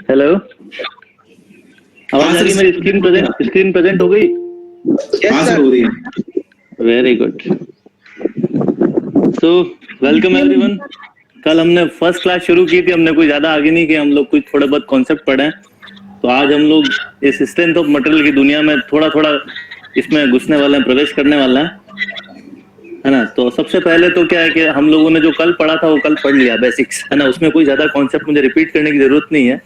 Hello, आवाज आ रही है? मेरी स्क्रीन प्रेजेंट हो गई? हाँ सर, हो रही है। Very good. So welcome everyone. कल हमने फर्स्ट क्लास शुरू की थी, हमने कोई ज्यादा आगे नहीं किया, हम लोग कुछ थोड़े बहुत कॉन्सेप्ट पढ़े हैं। तो आज हम लोग इस स्ट्रेंथ ऑफ मटेरियल की दुनिया में थोड़ा थोड़ा इसमें घुसने वाले हैं, प्रवेश करने वाला है ना। तो सबसे पहले तो क्या है कि हम लोगों ने जो कल पढ़ा था वो कल पढ़ लिया, बेसिक्स है ना। उसमें कोई ज्यादा कॉन्सेप्ट मुझे रिपीट करने की जरूरत नहीं है।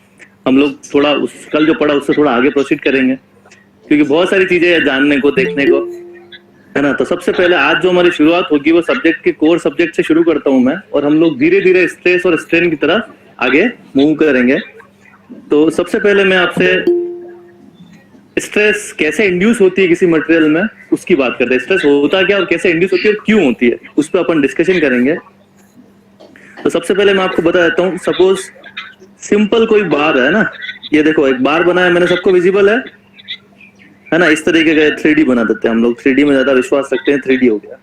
हम लोग थोड़ा उस कल जो पढ़ा उससे थोड़ा आगे प्रोसीड करेंगे, क्योंकि बहुत सारी चीजें है जानने को, देखने को, है ना। तो सबसे पहले आज जो हमारी शुरुआत होगी वो सब्जेक्ट के कोर सब्जेक्ट से शुरू करता हूं मैं, और हम लोग धीरे धीरे स्ट्रेस और स्ट्रेन की तरफ आगे मूव करेंगे। तो सबसे पहले मैं आपसे स्ट्रेस कैसे इंड्यूस होती है किसी मटेरियल में उसकी बात करते हैं। स्ट्रेस होता क्या और कैसे इंड्यूस होती है और क्यों होती है, उस पर अपन डिस्कशन करेंगे। तो सबसे पहले मैं आपको बता देता हूँ, सपोज सिंपल कोई बार है ना, ये देखो एक बार बना है मैंने, सबको विजिबल है ना। इस तरीके का 3D बना देते हैं हम लोग, 3D में ज्यादा विश्वास रखते हैं, 3D हो गया।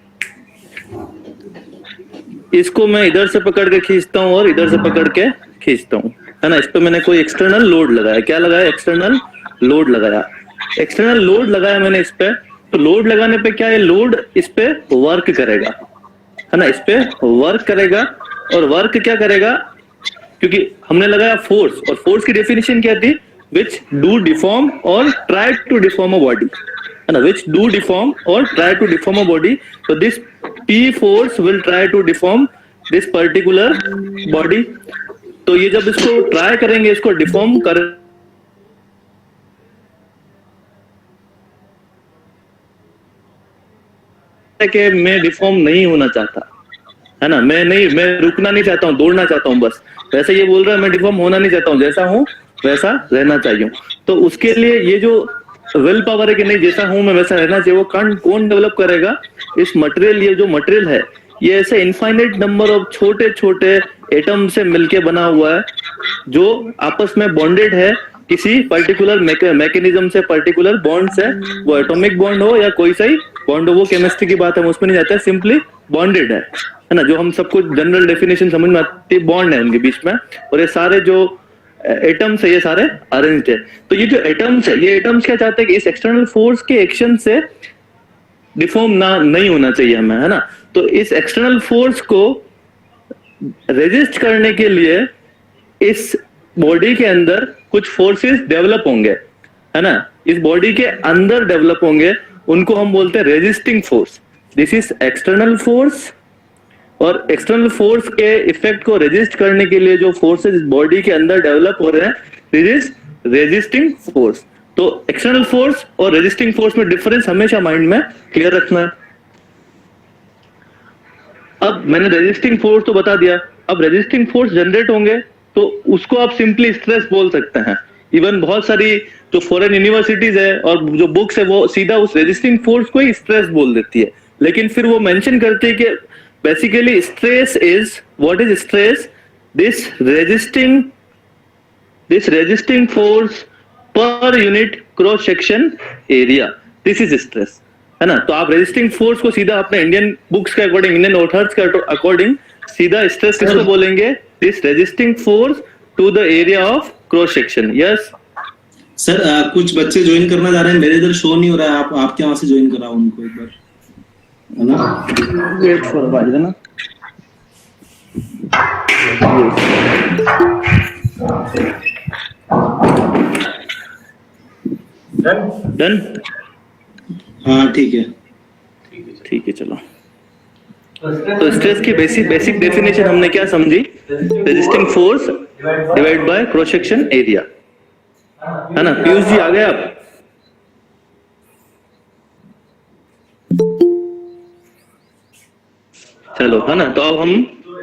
इसको मैं इधर से पकड़ के खींचता हूँ और इधर से पकड़ के खींचता हूँ, है ना। इस पे मैंने कोई एक्सटर्नल लोड लगाया, क्या लगाया? एक्सटर्नल लोड लगाया। एक्सटर्नल लोड लगाया मैंने इस पे, तो लोड लगाने पे क्या है, लोड इस पे वर्क करेगा, है ना। इस पे वर्क करेगा, और वर्क क्या करेगा, क्योंकि हमने लगाया फोर्स, और फोर्स की डेफिनेशन क्या थी? विच डू डिफॉर्म और try to deform a body, है ना। विच डू डिफॉर्म और try to deform a body. तो this P force will try to deform this particular body. तो ये जब इसको ट्राई करेंगे, इसको डिफॉर्म कर के मैं डिफॉर्म नहीं होना चाहता, है ना। मैं रुकना नहीं चाहता हूँ, दौड़ना चाहता हूँ बस। वैसे ये बोल रहा है मैं डिफॉर्म होना नहीं चाहता हूँ, जैसा हूँ वैसा रहना चाहिए। तो उसके लिए ये जो विल पावर है कि नहीं, जैसा हूं मैं वैसा रहना चाहिए, वो कौन डेवलप करेगा? इस मटेरियल, ये जो मटेरियल है ये ऐसे इनफाइनाइट नंबर ऑफ छोटे छोटे एटम से मिलके बना हुआ है, जो आपस में बॉन्डेड है किसी पर्टिकुलर मैकेनिज्म से, पर्टिकुलर बॉन्ड से। वो एटॉमिक बॉन्ड हो या कोई सा ही बॉन्ड हो, वो केमिस्ट्री की बात है, उसमें नहीं जाता है, सिंपली बॉन्डेड है ना। जो हम सबको जनरल डेफिनेशन समझ में आती है, बॉन्ड है इनके बीच में। और ये सारे जो एटम्स है ये सारे अरेंज्ड है। तो ये जो एटम्स है, ये एटम्स क्या चाहते हैं कि इस एक्सटर्नल फोर्स के एक्शन से डिफॉर्म नहीं होना चाहिए हमें, है ना। तो इस एक्सटर्नल फोर्स को रेजिस्ट करने के लिए इस बॉडी के अंदर कुछ फोर्सेस डेवलप होंगे, है ना। इस बॉडी के अंदर डेवलप होंगे, उनको हम बोलते हैं resisting force. This is external force. और एक्सटर्नल फोर्स के इफेक्ट को रेजिस्ट करने के लिए जो फोर्सेस इस बॉडी के अंदर डेवलप हो रहे हैं, दिस इज रेजिस्टिंग फोर्स। तो एक्सटर्नल फोर्स और रेजिस्टिंग फोर्स में डिफरेंस हमेशा माइंड में क्लियर रखना है। अब मैंने रेजिस्टिंग फोर्स तो बता दिया, अब रेजिस्टिंग फोर्स जनरेट होंगे तो उसको आप सिंपली स्ट्रेस बोल सकते हैं। इवन बहुत सारी जो फॉरेन यूनिवर्सिटीज है और जो बुक्स है वो सीधा उस रेजिस्टिंग फोर्स को ही स्ट्रेस बोल देती है, लेकिन फिर वो मेंशन करती है कि basically stress is, what is stress? This resisting force per unit cross section area, this is stress, है ना। तो आप रेजिस्टिंग फोर्स को सीधा अपने इंडियन बुक्स के अकॉर्डिंग, इंडियन ऑथर्स के अकॉर्डिंग सीधा स्ट्रेस किसको बोलेंगे? This resisting force to the area of cross section. Yes sir, कुछ बच्चे ज्वाइन करना चाह रहे हैं, मेरे इधर शो नहीं हो रहा है। आपके वहां से ज्वाइन कराओ उनको एक बार, है ना। वेट फॉर बाज देना। डन। हाँ ठीक है, चलो। तो स्ट्रेस की बेसिक डेफिनेशन हमने क्या समझी? Resisting force divide by cross section area, है ना। पीयूष जी आ गए आप? चलो, है ना। तो अब हम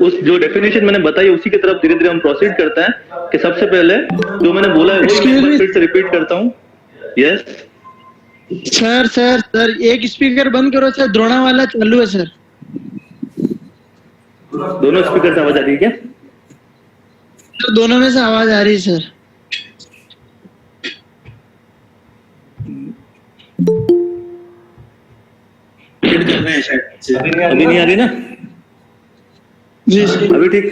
उस जो डेफिनेशन मैंने बताई उसी की तरफ धीरे धीरे हम प्रोसीड करते हैं। कि सबसे पहले जो मैंने बोला है वो मैं फिर से रिपीट करता हूँ। यस सर एक स्पीकर बंद करो सर, द्रोणा वाला चालू है सर। दोनों स्पीकर से आवाज आ रही है क्या? तो दोनों में से आवाज आ रही है सर। अभी नहीं आ रही ना? जी सर। अभी ठीक?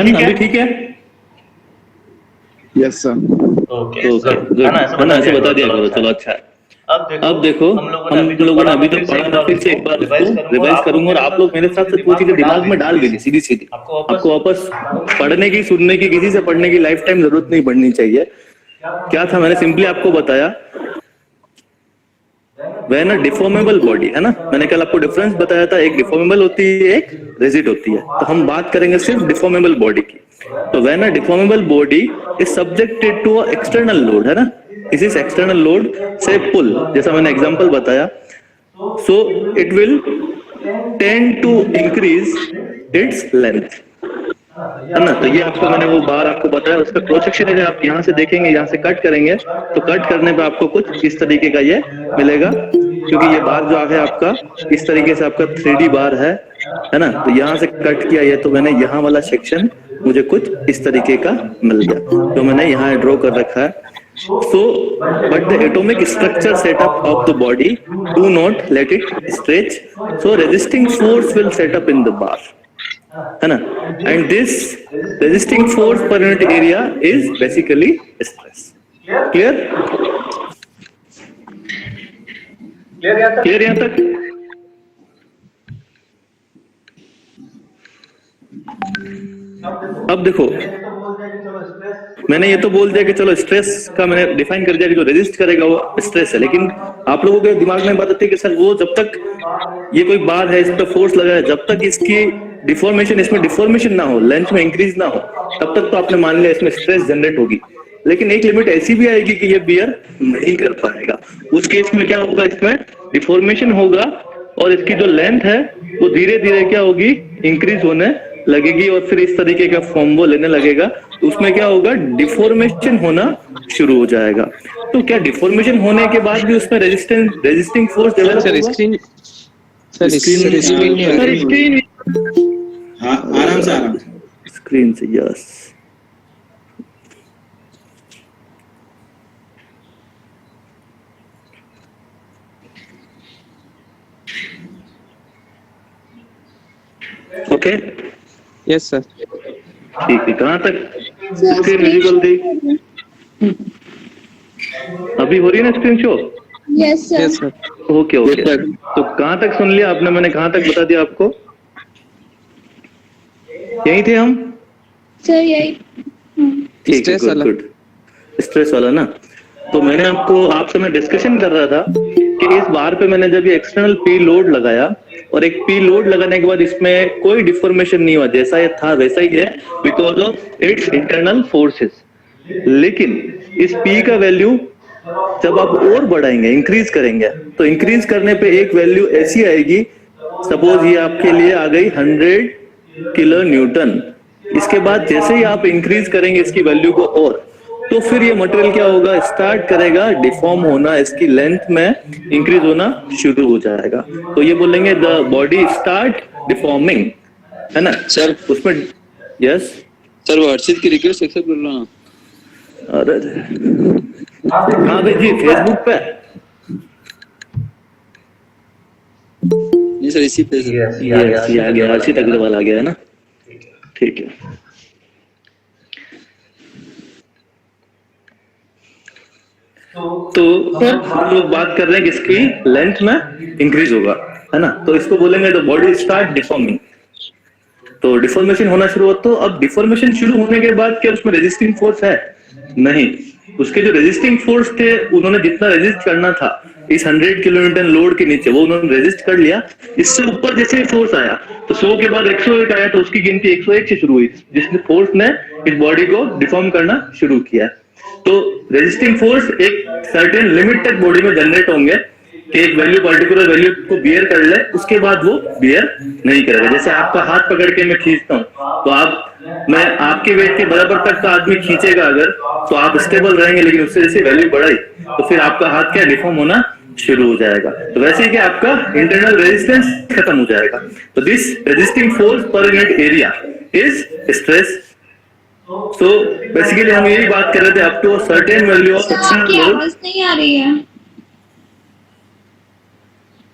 डन, अभी ठीक है? Yes sir. Okay okay good, है ना, ऐसे बता दिया करो, चलो अच्छा है। अब देखो हम लोगों ने अभी तो पढ़ा, मैं फिर से एक बार उसको रिवाइज करूंगा और आप लोग मेरे साथ वो चीजें दिमाग में डाल देंगे सीधी सीधी। आपको वापस पढ़ने की, सुनने की, किसी से पढ़ने की लाइफ टाइम जरूरत नहीं पड़नी चाहिए। क्या था, मैंने सिंपली आपको बताया वह ना डिफॉर्मेबल बॉडी है ना, मैंने कल आपको डिफरेंस बताया था, एक डिफॉर्मेबल होती है, एक रिजिड होती है। तो हम बात करेंगे सिर्फ डिफॉर्मेबल बॉडी की। तो वह ना deformable body is subjected to external load, है ना, इस एक्सटर्नल लोड से पुल, जैसा मैंने एग्जांपल बताया, so it will tend to increase its length, है ना। तो ये आपको मैंने वो बार आपको बताया, उसका क्रॉस सेक्शन अगर आप यहाँ से देखेंगे, यहाँ से कट करेंगे तो कट करने पे आपको कुछ इस तरीके का ये मिलेगा, क्योंकि ये बार जो है आपका इस तरीके से आपका 3D बार है ना। तो यहाँ से कट किया ये, तो मैंने यहाँ वाला सेक्शन मुझे कुछ इस तरीके का मिल गया, तो मैंने यहाँ ड्रॉ कर रखा है। So, but the atomic structure setup of the body do not let it stretch. So, resisting force will set up in the bar, है ना, and this resisting force per unit area is basically stress. Clear? Clear यहाँ तक? अब देखो मैंने ये तो बोल दिया कि चलो स्ट्रेस का मैंने डिफाइन कर दिया कि जो रेजिस्ट करेगा वो स्ट्रेस है, लेकिन आप लोगों के दिमाग में बात आती है कि सर वो जब तक ये कोई बार है, इस पर फोर्स लगा है, जब तक इसकी डिफॉर्मेशन, इसमें डिफॉर्मेशन ना हो, लेंथ में इंक्रीज ना हो, तब तक तो आपने मान लिया इसमें स्ट्रेस जनरेट होगी। लेकिन एक लिमिट ऐसी भी आएगी कि ये बियर नहीं कर पाएगा, उस केस में क्या होगा, इसमें डिफॉर्मेशन होगा और इसकी जो लेंथ है वो धीरे धीरे क्या होगी, इंक्रीज होने लगेगी और फिर इस तरीके का फॉर्म वो लेने लगेगा। तो उसमें क्या होगा, डिफॉर्मेशन होना शुरू हो जाएगा। तो क्या डिफॉर्मेशन होने के बाद भी उसमें रेजिस्टिंग फोर्स डेवलप होगा? स्क्रीन आराम से स्क्रीन से, यस। Okay, yes sir. ठीक है, कहाँ तक स्क्रीन विजिबल थी? अभी हो रही है ना screen show? Yes sir. Okay okay, तो कहाँ तक सुन लिया आपने, मैंने कहाँ तक बता दिया आपको? यही थे हम सर, यही। ठीक है, गुड। स्ट्रेस वाला ना, तो मैंने आपसे मैं डिस्कशन कर रहा था कि इस बार पे मैंने जब ये एक्सटर्नल पी लोड लगाया और एक पी लोड लगाने के बाद इसमें कोई डिफॉर्मेशन नहीं हुआ, जैसा ये था वैसा ही है because of its internal forces. लेकिन इस पी का वैल्यू जब आप और बढ़ाएंगे, इंक्रीज करेंगे, तो इंक्रीज करने पे एक वैल्यू ऐसी आएगी, सपोज ये आपके लिए आ गई 100 किलो न्यूटन। इसके बाद जैसे ही आप इंक्रीज करेंगे इसकी वैल्यू को और, तो फिर ये मटेरियल क्या होगा, स्टार्ट करेगा डिफॉर्म होना, इसकी लेंथ में इंक्रीज होना शुरू हो जाएगा। तो ये बोलेंगे द बॉडी स्टार्ट डिफॉर्मिंग, है ना सर। उसमें यस सर, वो हर्षित की रिक्वेस्ट एक्सेप्ट कर लो ना। अरे हाँ भाई जी, फेसबुक पे नहीं सर, इसी पे यस आ गया, हर्षित अग्रवाल आ गया है ना, ठीक है। तो हम लोग बात कर रहे हैं कि इसकी लेंथ में इंक्रीज होगा, है ना। तो इसको बोलेंगे तो बॉडी स्टार्ट डिफॉर्मिंग, तो डिफॉर्मेशन होना शुरू हो। तो अब डिफॉर्मेशन शुरू होने के बाद क्या उसमें रेजिस्टिंग फोर्स है? नहीं, उसके जो रेजिस्टिंग फोर्स थे, उन्होंने जितना रेजिस्ट करना था इस 100 किलोन्यूटन लोड के नीचे, वो उन्होंने रेजिस्ट कर लिया। इससे ऊपर जैसे फोर्स आया तो 100 के बाद 101 आया, तो उसकी गिनती 101 से शुरू हुई, जिसने फोर्स ने इस बॉडी को डिफॉर्म करना शुरू किया। तो रेजिस्टिंग फोर्स एक सर्टेन लिमिट तक बॉडी में जनरेट होंगे कि एक वैल्यू, पर्टिकुलर वैल्यू को बियर कर ले, उसके बाद वो बियर नहीं करेगा। जैसे आपका हाथ पकड़ के मैं खींचता हूँ, तो मैं आपके वेट के बराबर तक तो आदमी खींचेगा अगर, तो आप स्टेबल रहेंगे, लेकिन उससे जैसे वैल्यू बढ़ाई तो फिर आपका हाथ क्या डिफॉर्म होना शुरू हो जाएगा। तो वैसे ही क्या आपका इंटरनल रेजिस्टेंस खत्म हो जाएगा। तो this resisting force per unit area is stress. So basically हम यही बात कर रहे थे, up to a certain value of external load. आवाज नहीं आ रही है।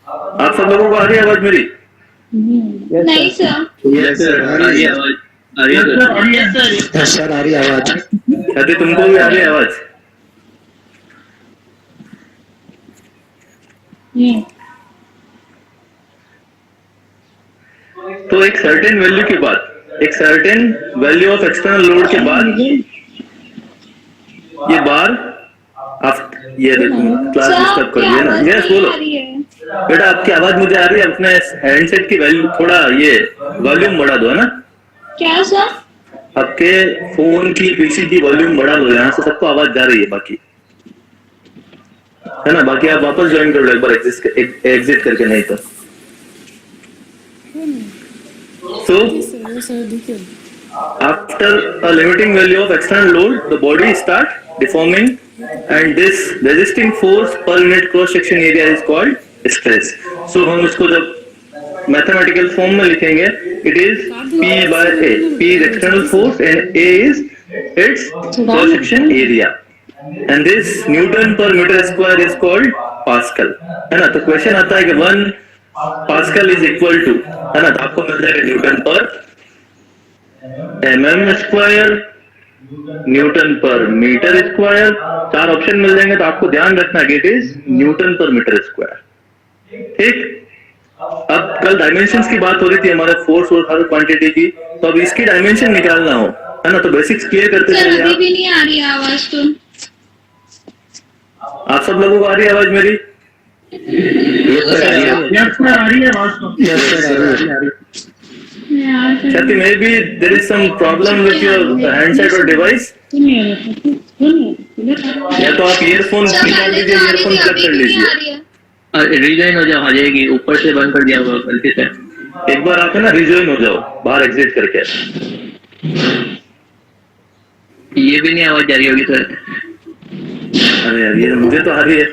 आप सब लोगों को आ रही है आवाज मेरी? नहीं सर। यस सर, आ रही है आवाज। आ रही है सर? यस सर आ रही है आवाज। ख्याति तुमको भी आ रही है आवाज? तो एक सर्टेन वैल्यू के बाद, एक certain value of external load के बाद ये बार आप ये देखो क्लास सर डिस्टर्ब कर आपकी दिया ना। आवाज यस नहीं बोलो आ रही है। बेटा, आपकी आवाज मुझे आ रही है। अपने हैंडसेट की वैल्यू थोड़ा ये वॉल्यूम बढ़ा दो, है ना? क्या सर? आपके फोन की पीसी की वॉल्यूम बढ़ा दो, यहाँ से सबको आवाज जा रही है बाकी, है ना? बाकी आप वापस ज्वाइन कर लो एक बार एग्जिट करके, नहीं तो so after a limiting value of external load the body start deforming and this resisting force per unit cross section area is called stress. So हम इसको जब मैथमेटिकल फॉर्म में लिखेंगे, it is P by A. P is external force and A is its cross section area and this Newton per meter square is called Pascal, है ना? तो question आता है कि 1 पास्कल इज इक्वल टू, है ना? तो आपको मिल जाएगा न्यूटन पर mm स्क्वायर, न्यूटन पर मीटर स्क्वायर, 4 ऑप्शन मिल जाएंगे। तो आपको ध्यान रखना कि इट इज न्यूटन पर मीटर स्क्वायर। ठीक, अब कल डायमेंशंस की बात हो रही थी हमारे फोर्स और हर क्वांटिटी की, तो अब इसकी डायमेंशन निकालना हो, है ना? तो बेसिक्स क्लियर करते सर चलिए अभी आप। भी नहीं आ रही है आवाज तो। आप सब लोगों को आ रही है आवाज मेरी? यस सर आ रही है आवाज तो। यस सर आ रही है। Shati, maybe there is some problem with your handset or device. या तो आप ईयरफोन सर निकाल पहले लीजिए, तो आ रही ईयरफोन थी, प्लग अभी कर भी नहीं लीजिए। आ रही है। रिजॉइन हो जाओ, आ जाएगी। ऊपर से बंद कर दिया हुआ गलती से, एक बार आके ना रिजॉइन हो जाओ बाहर एग्जिट करके। ये भी नहीं आवाज जा रही होगी सर? अरे यार ये मुझे तो आ रही है।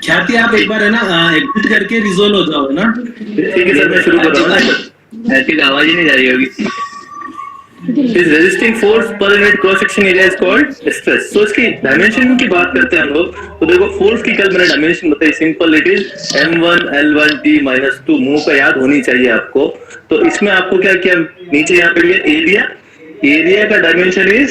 ख्याति आप एक बार है ना एग्जिट करके रिजोल्व हो जाओ, है ना? ठीक है सर, मैं शुरू कर रहा हूँ। ऐसी आवाज ही नहीं जा रही होगी। This resisting force per unit cross section area is called stress. So इसकी डायमेंशन की बात करते हैं हम लोग, तो देखो फोर्स की कल मैंने डायमेंशन बताई, simple, it is m1 l1 t-2। मुंह पे याद होनी चाहिए आपको। तो इसमें आपको क्या किया, नीचे यहाँ पे लिया एरिया, एरिया का dimension is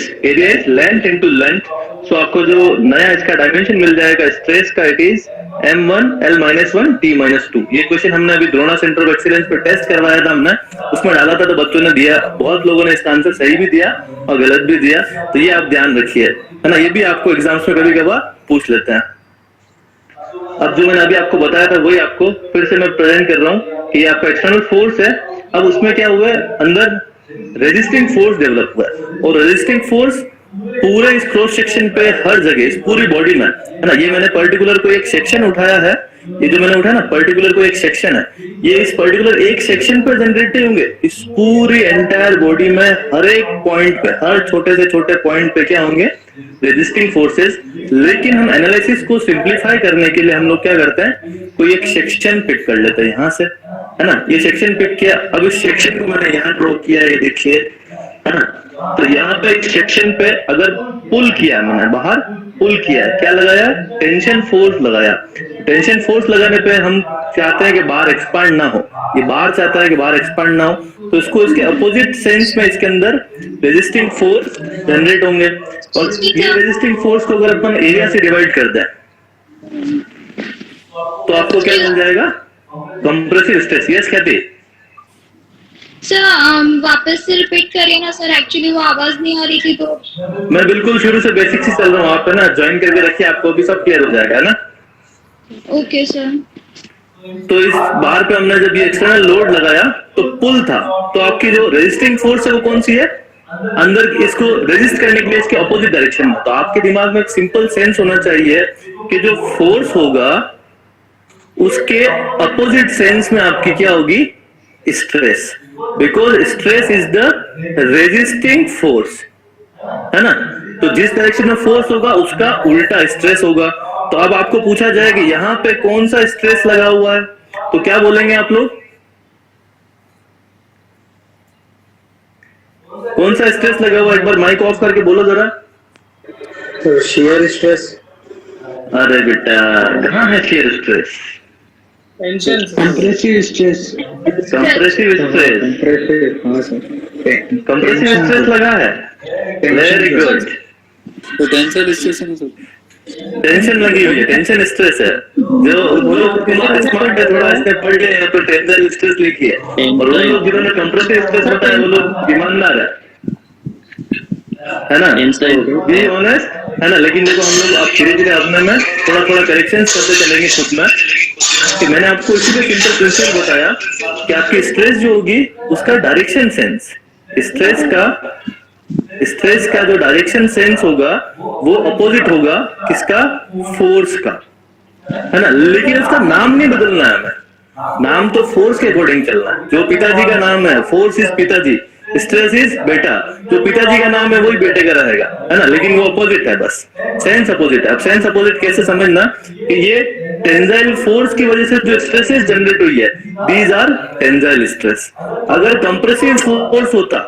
length into length. So आपको जो नया इसका डायमेंशन मिल जाएगा स्ट्रेस का, it is m1 l-1 t-2। ये क्वेश्चन हमने अभी द्रोणा सेंटर ऑफ एक्सीलेंस पे टेस्ट करवाया था हमने, उसमें डाला था, तो बच्चों ने दिया, बहुत लोगों ने इसका आंसर सही भी दिया और गलत भी दिया। तो ये आप ध्यान रखिए, है ना? ये भी आपको एग्जाम्स में कभी कभार पूछ लेते हैं। अब जो मैंने अभी आपको बताया था वही आपको फिर से मैं प्रेजेंट कर रहा हूँ कि ये आपका एक्सटर्नल फोर्स है। अब उसमें क्या हुआ है, अंदर रेजिस्टिंग फोर्स डेवलप हुआ है, और रेजिस्टिंग फोर्स पूरे इस क्रॉस सेक्शन पे हर जगह, इस पूरी बॉडी में, है ना? ये मैंने पर्टिकुलर को एक सेक्शन उठाया है, ये जो मैंने उठाया ना पर्टिकुलर को एक सेक्शन है, ये इस पर्टिकुलर एक सेक्शन पर जनरेट नहीं होंगे, इस पूरी एंटायर बॉडी में हर एक पॉइंट पे, हर छोटे से छोटे पॉइंट पे क्या होंगे, रेजिस्टिंग फोर्सेस। लेकिन हम एनालिसिस को सिंप्लीफाई करने के लिए हम लोग क्या करते हैं, कोई एक सेक्शन पिक कर लेते हैं यहाँ से, है ना? ये सेक्शन पिक किया, अब इस सेक्शन को मैंने यहाँ ड्रॉ किया, ये देखिए, है ना? तो यहाँ पे इस सेक्शन पे अगर पुल किया मैंने, बाहर पुल किया, क्या लगाया, टेंशन फोर्स लगाया। टेंशन फोर्स लगाने पे हम चाहते हैं कि बाहर एक्सपांड ना हो, ये बाहर चाहता है कि बाहर एक्सपांड ना हो, तो इसको इसके अपोजिट सेंस में इसके अंदर रेजिस्टिंग फोर्स जनरेट होंगे। और ये रेजिस्टिंग फोर्स को अगर अपन एरिया से डिवाइड कर दें तो आपको क्या मिल जाएगा, कंप्रेसिव स्ट्रेस। यस कहते सर वापस से रिपीट करिए ना सर, एक्चुअली वो आवाज नहीं आ रही थी तो। मैं बिल्कुल शुरू से बेसिक से चल रहा हूँ, आप है ना ज्वाइन करके रखिए, आपको भी सब क्लियर हो जाएगा, है ना? Okay sir. तो इस बार पे हमने जब ये एक्सटर्नल लोड लगाया तो पुल था, तो आपकी जो रेजिस्टिंग फोर्स है वो कौन सी है, अंदर इसको रेजिस्ट करने के लिए इसके अपोजिट डायरेक्शन में। तो आपके दिमाग में एक सिंपल सेंस होना चाहिए कि जो फोर्स होगा उसके अपोजिट सेंस में आपकी क्या होगी, stress, because stress is the resisting force, है ना? तो जिस डायरेक्शन में फोर्स होगा उसका उल्टा स्ट्रेस होगा। तो अब आपको पूछा जाए कि यहाँ पे कौन सा स्ट्रेस लगा हुआ है, तो क्या बोलेंगे आप लोग, कौन सा स्ट्रेस लगा हुआ है? एक बार माइक ऑफ करके बोलो जरा। Shear stress. अरे बेटा कहाँ है shear stress? Tension compressive stress. Compressive stress, compressive, हाँ सर। कंप्रेसिव स्ट्रेस लगा है, वेरी गुड। तो टेंशन स्ट्रेस है ना सर। टेंशन लगी हुई है, टेंशन स्ट्रेस है। जो लोग स्मार्ट है थोड़ा इसने पढ़ लिया है तो टेंशन स्ट्रेस लिखी है, और वो लोग जिन्होंने कंप्रेसिव स्ट्रेस बताया वो लोग ईमानदार है ना, बी ऑनेस्ट, है ना। लेकिन देखो हम लोग अब धीरे धीरे अपने में थोड़ा थोड़ा करेक्शन करते चलेंगे खुद में, कि मैंने आपको इसीलिए सिंपल प्रिंसिपल बताया कि आपकी स्ट्रेस जो होगी उसका डायरेक्शन सेंस, स्ट्रेस का जो डायरेक्शन सेंस होगा वो अपोजिट होगा किसका, फोर्स का, है ना। लेकिन उसका नाम नहीं बदलना है हमें, नाम तो फोर्स के अकॉर्डिंग चलना है। जो पिताजी का नाम है, फोर्स इज पिताजी, स्ट्रेस इज बेटा, जो पिताजी का नाम है वही बेटे का रहेगा, है ना। लेकिन वो अपोजिट है, बस सेंस अपोजिट है। अब सेंस अपोजिट कैसे समझना, कि ये टेंजाइल फोर्स की वजह से जो स्ट्रेसेस जनरेट हुई है, दीज आर टेंजाइल स्ट्रेस। अगर कंप्रेसिव फोर्स होता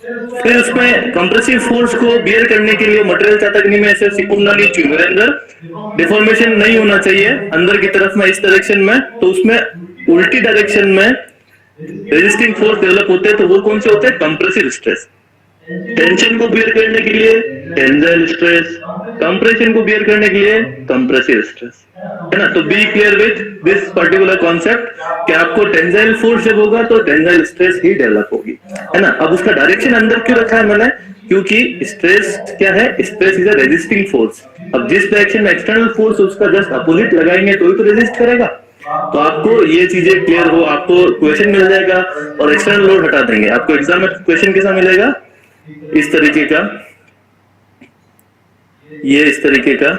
फिर उसमें कंप्रेसिव फोर्स को बियर करने के लिए मटेरियल चाहता कि नहीं, मैं ऐसे सिकुड़ना नहीं चाहिए, मेरे अंदर डिफॉर्मेशन नहीं होना चाहिए अंदर की तरफ में, इस डायरेक्शन में, तो उसमें उल्टी डायरेक्शन में रेजिस्टिंग फोर्स डेवलप होते हैं। तो वो कौन से होते हैं, कंप्रेसिव स्ट्रेस। टेंशन को बियर करने के लिए टेंजाइल स्ट्रेस, कंप्रेशन को बियर करने के लिए कंप्रेसिव स्ट्रेस, है ना। तो be clear with this particular concept कि आपको टेंजाइल फोर्स जब होगा तो टेंजाइल स्ट्रेस ही डेवलप होगी, है ना। अब उसका डायरेक्शन अंदर क्यों रखा है मैंने, क्योंकि स्ट्रेस क्या है, stress is a resisting force. अब जिस डायरेक्शन में एक्सटर्नल फोर्स उसका जस्ट अपोजिट लगाएंगे तो ही तो रेजिस्ट करेगा। तो आपको ये चीजें क्लियर हो, आपको क्वेश्चन मिल जाएगा और एक्सटर्नल लोड हटा देंगे। आपको एग्जाम में क्वेश्चन कैसा मिलेगा, इस तरीके का, ये इस तरीके का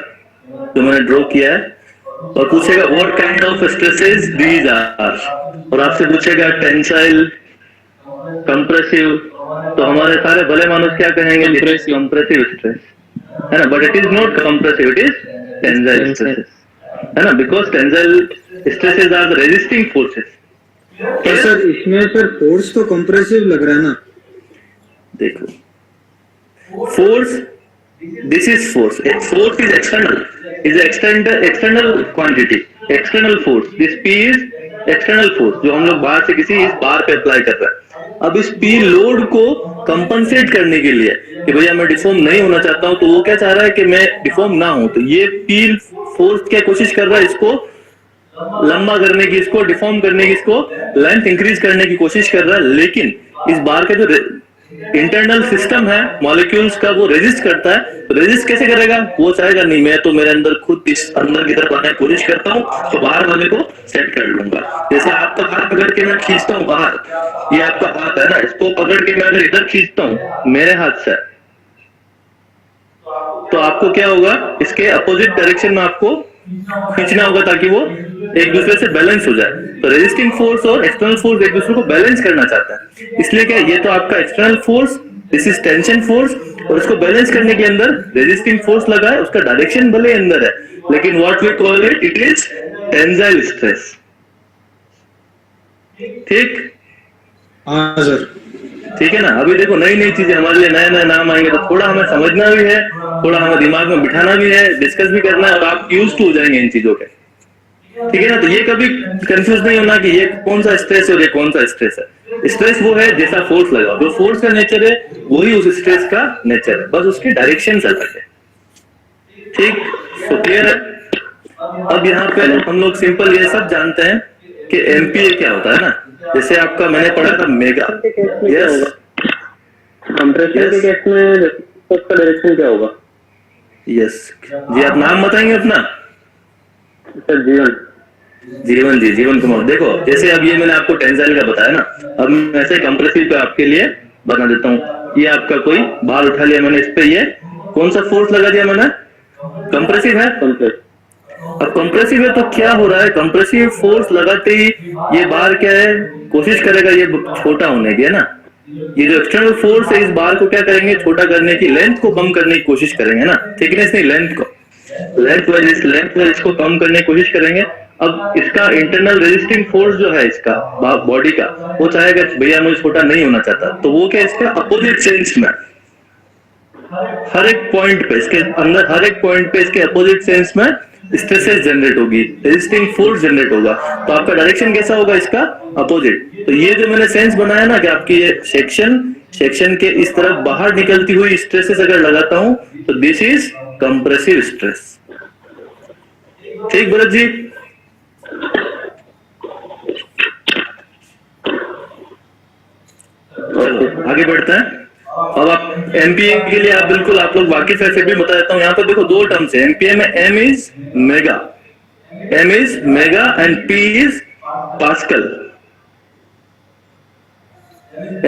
जो मैंने ड्रॉ किया है, और पूछेगा what kind of stresses these are, और आपसे पूछेगा टेंसाइल, कंप्रेसिव, तो हमारे सारे भले मानुस क्या कहेंगे, कंप्रेसिव स्ट्रेस, है ना। But it is not compressive, it is tensile stresses, है ना, because tensile stresses are the resisting forces. तो सर इसमें सर फोर्स तो कंप्रेसिव लग रहा है ना। देखो force, this is force, force is external quantity, external force, this P is external force जो हम लोग बाहर से किसी इस बार पे अप्लाई कर रहे हैं। अब इस पी लोड को कंपनसेट करने के लिए कि भैया मैं डिफॉर्म नहीं होना चाहता हूं, तो वो क्या चाह रहा है कि मैं डिफॉर्म ना हूं, तो ये पी फोर्स क्या कोशिश कर रहा है, इसको लंबा करने की, इसको डिफॉर्म करने की, इसको लेंथ इंक्रीज करने की कोशिश कर रहा है। लेकिन इस बार का जो इंटरनल सिस्टम है मॉलिक्यूल्स का, वो रेजिस्ट करता है। तो रेजिस्ट कैसे करेगा, वो चाहेगा नहीं मैं तो मेरे अंदर खुद इस अंदर की तरफ आने की कोशिश करता हूँ, तो बाहर वाले को सेट कर लूंगा। जैसे आपका हाथ पकड़ के मैं खींचता हूँ बाहर, ये आपका हाथ है ना, इसको पकड़ के मैं अगर इधर खींचता हूँ मेरे हाथ से, तो आपको क्या होगा, इसके अपोजिट डायरेक्शन में आपको खींचना होगा ताकि वो एक दूसरे से बैलेंस हो जाए। तो रेजिस्टिंग फोर्स और एक्सटर्नल फोर्स एक दूसरे को बैलेंस करना चाहता है, इसलिए क्या ये तो आपका external force, this is tension force, और इसको बैलेंस करने के अंदर रेजिस्टिंग फोर्स लगा है, उसका डायरेक्शन भले अंदर है, लेकिन what we call it, it is tensile stress. ठीक, हाँ सर, ठीक है ना। अभी देखो नई नई चीजें हमारे लिए, नए नए नाम आएंगे, तो थोड़ा हमें समझना भी है, थोड़ा हमें दिमाग में बिठाना भी है, डिस्कस भी करना है, और आप यूज टू हो जाएंगे इन चीजों के, ठीक है ना। तो ये कभी कंफ्यूज नहीं होना कि ये कौन सा स्ट्रेस है और ये कौन सा स्ट्रेस है। स्ट्रेस वो है जैसा फोर्स लगा, जो फोर्स का नेचर है वही उस स्ट्रेस का नेचर है, बस उसकी डायरेक्शन अलग है। ठीक, तो क्लियर है। अब यहाँ पे हम लोग सिंपल ये सब जानते हैं कि एमपीए क्या होता है ना, जैसे आपका मैंने पढ़ा था मेगा, यस, कंप्रेशन के केस में उसका डायरेक्शन क्या होगा? यस जी, आप नाम बताएंगे अपना? सर जीवन। जीवन जी, जीवन कुमार। देखो जैसे अब ये मैंने आपको टेंसाइल का बताया ना, अब मैं ऐसे कंप्रेसिव पे आपके लिए बता देता हूँ। ये आपका कोई बाल उठा लिया मैंने, इस पे ये कौन सा फोर्स लगा दिया मैंने, कंप्रेसिव है। अब कंप्रेसिव है तो क्या हो रहा है, कंप्रेसिव फोर्स लगाते ही ये बार क्या है, कोशिश करेगा ये छोटा होने की, है ना। ये जो एक्सटर्नल फोर्स है इस बार को क्या करेंगे, छोटा करने की, लेंथ को कम करने की कोशिश करेंगे ना, थिकनेस नहीं, लेंथ को, लेंथ वाइज इसको कम करने की कोशिश करेंगे। अब इसका इंटरनल रेजिस्टिंग फोर्स जो है इसका बॉडी का, वो चाहेगा भैया मुझे छोटा नहीं होना चाहता, तो वो क्या इसका अपोजिट सेंस में हर एक पॉइंट पे, इसके अंदर हर एक पॉइंट पे इसके अपोजिट सेंस में स्ट्रेसेस जनरेट होगी, रेजिस्टिंग फोर्स जनरेट होगा। तो आपका डायरेक्शन कैसा होगा इसका? अपोजिट। तो ये जो मैंने सेंस बनाया ना कि आपकी ये सेक्शन के इस तरफ बाहर निकलती हुई स्ट्रेसेस अगर लगाता हूं तो दिस इज कंप्रेसिव स्ट्रेस। ठीक भरत जी? आगे बढ़ते हैं। अब आप एमपीए के लिए आप बिल्कुल आप लोग वाकिफ है, फिर भी बता देता हूं। यहाँ पर देखो दो टर्म्स है एमपीए में। M is mega and P is pascal.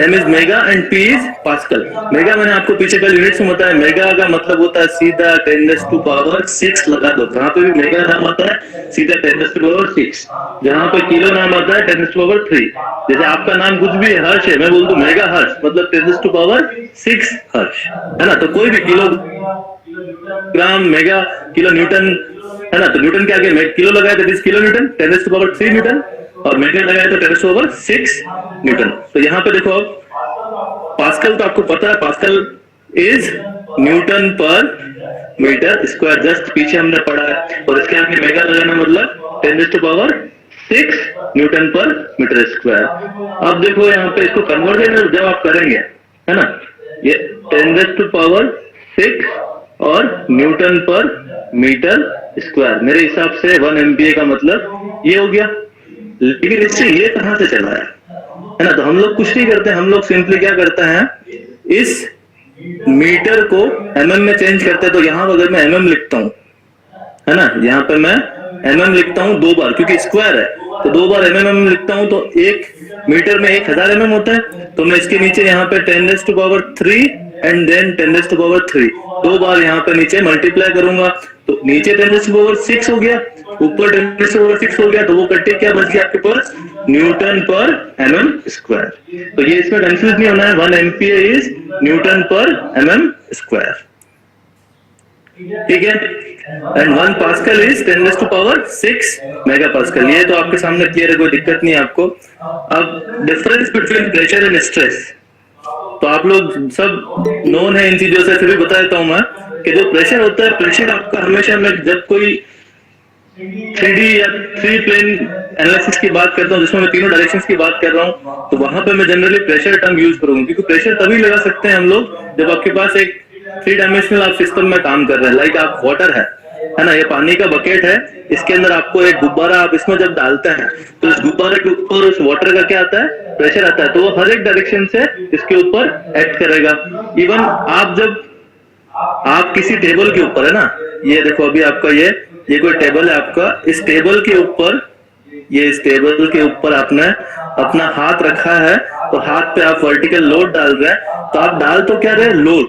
M is mega and P is pascal. Mega मैंने आपको पीछे कल यूनिट्स में बताया, मेगा का मतलब होता है सीधा 10⁻⁶ लगा दो। जहां पे भी मेगा नाम आता है सीधा 10⁻⁶, जहां पे किलो नाम आता है 10⁻3। जैसे आपका नाम कुछ भी हर्ष है, मैं बोल दूं मेगा हर्ष मतलब 10⁻6 हर्ष, है ना? तो कोई भी किलोग्राम, मेगा, किलो न्यूटन, है ना? तो न्यूटन के आगे किलो लगाए तो दिस किलो न्यूटन, 10⁻3 न्यूटन, और मेगा लगाए तो 10⁻6 न्यूटन। तो यहाँ पे देखो अब पास्कल तो आपको पता है, पास्कल इज न्यूटन पर मीटर स्क्वायर, जस्ट पीछे हमने पढ़ा है। और इसके आगे मेगा लगाना मतलब 10⁻6 न्यूटन पर मीटर स्क्वायर। अब देखो यहाँ पे इसको कन्वर्जन जब आप करेंगे, है ना, ये 10⁻6 और न्यूटन पर मीटर स्क्वायर, मेरे हिसाब से 1 MPa का मतलब ये हो गया। लेकिन इससे ये कहां से चला है ना? तो हम लोग कुछ नहीं करते, हम लोग सिंपली क्या करते हैं, इस मीटर को mm में चेंज करते हैं। तो यहां अगर मैं mm लिखता हूं, है ना, यहां पे मैं mm लिखता हूं 2 बार, क्योंकि स्क्वायर है तो 2 बार mm लिखता हूं, तो 1 मीटर में 1000 mm होता है। तो मैं इसके नीचे यहाँ पे 10⁻3 एंड देन 10⁻3 2 बार यहाँ पे नीचे मल्टीप्लाई करूंगा, तो नीचे 10⁻6 हो गया, ऊपर 10⁻6 हो गया, तो वो कट्टे क्या बच गया आपके पास? न्यूटन पर mm स्क्वायर। तो ये इसमें कंफ्यूज नहीं होना है, 1 MPa इज न्यूटन पर mm स्क्वायर। ठीक है? And 1 pascal is 10⁻6 mega pascal. ये तो आपके सामने क्लियर है, कोई दिक्कत नहीं है आपको। अब difference between pressure and stress तो आप लोग सब नोन है इन चीजों से, फिर भी बता देता हूं मैं कि जो प्रेशर होता है, प्रेशर आपका हमेशा, मैं जब कोई 3D या 3 प्लेन एनालिसिस की बात करता हूं जिसमें मैं तीनों डायरेक्शंस की बात कर रहा हूं, तो वहां पे मैं जनरली प्रेशर टर्म यूज करूंगा, क्योंकि प्रेशर तभी लगा सकते हैं हम लोग जब आपके पास एक 3 डायमेंशनल आप सिस्टम में काम कर रहे हैं। लाइक आप वाटर है ना, ये पानी का बकेट है, इसके अंदर आपको एक गुब्बारा आप इसमें जब डालते हैं तो इस गुब्बारे के ऊपर उस वाटर का क्या आता है? प्रेशर आता है। तो वो हर एक डायरेक्शन से इसके ऊपर एक्ट करेगा। इवन आप किसी टेबल के ऊपर, है ना, ये देखो अभी आपका ये कोई टेबल है आपका, इस टेबल के ऊपर, इस टेबल के ऊपर आपने अपना हाथ रखा है, तो हाथ पे आप वर्टिकल लोड डाल रहे हैं, तो आप डाल तो क्या रहे? लोड,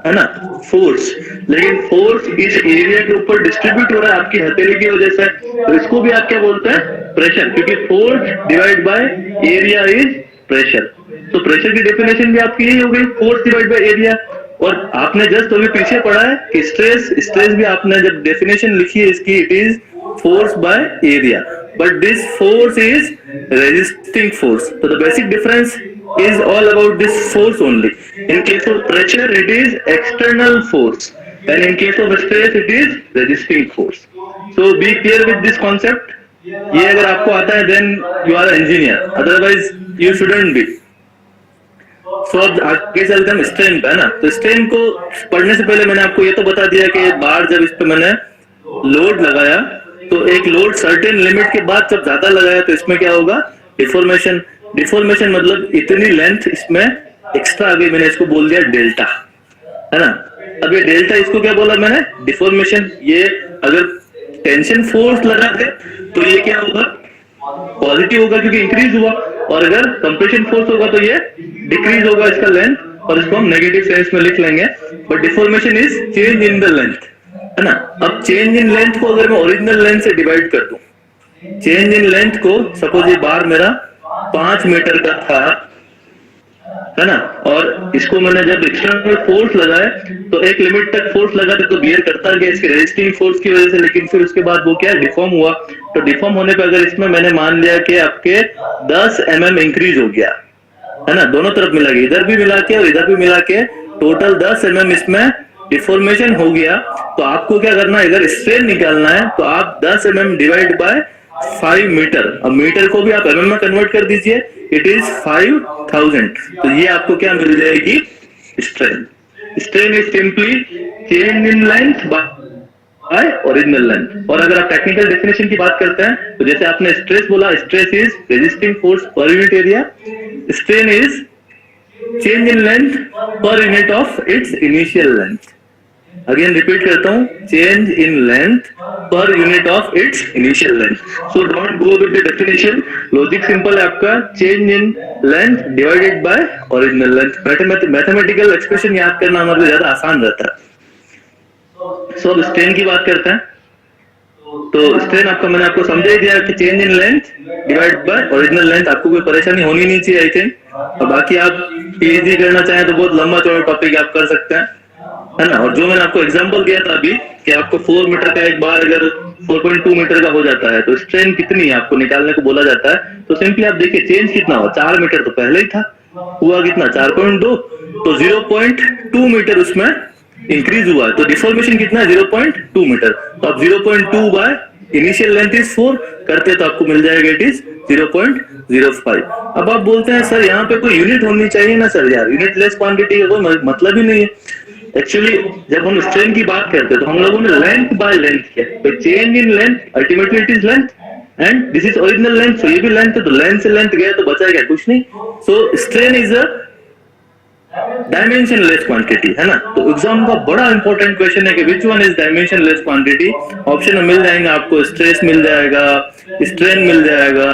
है ना, फोर्स। लेकिन फोर्स इस एरिया के ऊपर डिस्ट्रीब्यूट हो रहा है आपकी हथेली की वजह से, तो इसको भी आप क्या बोलते हैं? प्रेशर, क्योंकि force divide by area is pressure. तो प्रेशर की डेफिनेशन भी आपकी यही हो गई, फोर्स डिवाइड बाय एरिया। और आपने जस्ट अभी पीछे पढ़ा है कि स्ट्रेस भी आपने जब डेफिनेशन लिखी है इसकी, it is force by area, but this force is resisting force. तो the basic difference is all about this force only. In case of pressure it is external force, and in case of stress it is resisting force. So be clear with this concept. ये अगर आपको आता है then you are an engineer, otherwise you shouldn't be. So अब आगे चलते हैं strain पे, है ना। तो स्ट्रेन को पढ़ने से पहले मैंने आपको ये तो बता दिया कि एक बार जब इस पे मैंने लोड लगाया, तो एक लोड सर्टेन लिमिट के बाद जब ज्यादा लगाया तो इसमें क्या होगा? डिफॉर्मेशन। डिफॉर्मेशन मतलब इतनी लेंथ इसमें एक्स्ट्रा आ गई, मैंने इसको बोल दिया डेल्टा, है ना। अब ये डेल्टा, इसको क्या बोला मैंने? डिफॉर्मेशन। ये अगर टेंशन फोर्स लगा दे तो ये क्या होगा? पॉजिटिव होगा क्योंकि इंक्रीज हुआ, और अगर कंप्रेशन फोर्स होगा तो ये डिक्रीज होगा इसका लेंथ, और इसको हम नेगेटिव सेंस में लिख लेंगे। But deformation is change in the length, है ना। अब चेंज इन लेंथ को अगर मैं ओरिजिनल लेंथ से डिवाइड कर दूं, चेंज इन लेंथ को, सपोज ये बार मेरा 5 मीटर का था, है ना, और इसको मैंने जब एक्सटर्नल फोर्स लगाए तो एक लिमिट तक फोर्स लगा तो बियर करता गया इसके रेजिस्टिंग फोर्स की वजह से, लेकिन फिर उसके बाद वो क्या डिफॉर्म हुआ। तो डिफॉर्म होने पे अगर इसमें मैंने मान लिया कि आपके 10 mm इंक्रीज हो गया, है ना, दोनों तरफ मिला के, इधर भी मिला के और इधर भी मिला के टोटल 10 mm इसमें डिफॉर्मेशन हो गया तो आपको क्या करना है, अगर स्ट्रेन निकालना है तो आप 10 mm डिवाइड बाय 5 मीटर, अब मीटर को भी आप mm में कन्वर्ट कर दीजिए, इट इज 5000, तो ये आपको क्या मिल जाएगी strain. Strain is simply change in length bye original length. और अगर आप टेक्निकल डेफिनेशन की बात करते हैं तो जैसे आपने स्ट्रेस बोला, stress is resisting force per unit area, strain is change in length per unit of its initial length. Again repeat करता हूं, change in length per unit of its initial length. So don't go with the definition, logic simple है आपका, change in length divided by original length. Mathematical expression याद करना हमारे लिए ज्यादा आसान रहता है। सो अब स्ट्रेन की बात करते हैं। तो स्ट्रेन आपका मैंने आपको समझा ही दिया कि change in length divide by original length, आपको कोई परेशानी होनी नहीं चाहिए आई थिंक। और बाकी आप पीएचडी करना चाहें तो बहुत लंबा चौड़ा टॉपिक आप कर सकते हैं, है ना। और जो मैंने आपको एग्जांपल दिया था अभी कि आपको 4 मीटर का एक बार अगर 4.2 मीटर का हो जाता है तो स्ट्रेन कितनी है आपको निकालने को बोला जाता है, तो सिंपली आप देखिए चेंज कितना हुआ, 4 मीटर तो पहले ही था, हुआ कितना 4.2, तो 0.2 मीटर उसमें इंक्रीज हुआ, तो डिफॉर्मेशन कितना है 0.2 मीटर। तो आप 0.2 बाय इनिशियल लेंथ इज 4 करते तो आपको मिल जाएगा इट इज 0.05। अब आप बोलते हैं सर यहाँ पे कोई यूनिट होनी चाहिए ना सर, यार यूनिट लेस क्वांटिटी का कोई मतलब ही नहीं है। एक्चुअली जब हम स्ट्रेन की बात करते हैं तो हम लोगों ने लेंथ बाय लेंथ किया, तो change in length ultimately it is length and this is original length, so ये भी लेंथ है, तो लेंथ से लेंथ गया तो बचा क्या, कुछ नहीं। So strain is a dimensionless quantity, है ना। तो एग्जाम का बड़ा इंपॉर्टेंट क्वेश्चन है कि which one is dimension less quantity. Option में मिल जाएंगे आपको, स्ट्रेस मिल जाएगा, स्ट्रेन मिल जाएगा,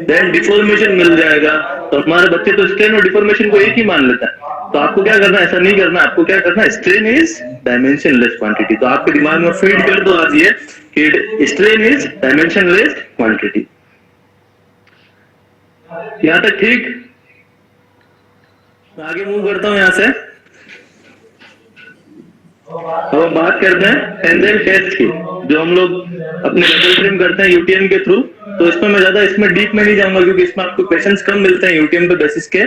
देन डिफॉर्मेशन मिल जाएगा। तो हमारे बच्चे तो स्ट्रेन और डिफॉर्मेशन को एक ही मान लेते हैं, तो आपको क्या करना है, ऐसा नहीं करना, आपको क्या करना है, strain is dimension less quantity. तो आपके दिमाग में फीड कर दो आज ये कि strain is dimension less quantity. यहां तक ठीक। आगे मूव करता हूं यहां से। अब हम बात करते हैं टेंजेंट टेस्ट की, जो हम लोग अपने डबल ट्रिम करते हैं यूटीएम के थ्रू। तो इसमें मैं ज्यादा इसमें डीप में नहीं जाऊंगा क्योंकि इसमें आपको क्वेश्चंस कम मिलते हैं यूटीएम पे बेसिस के।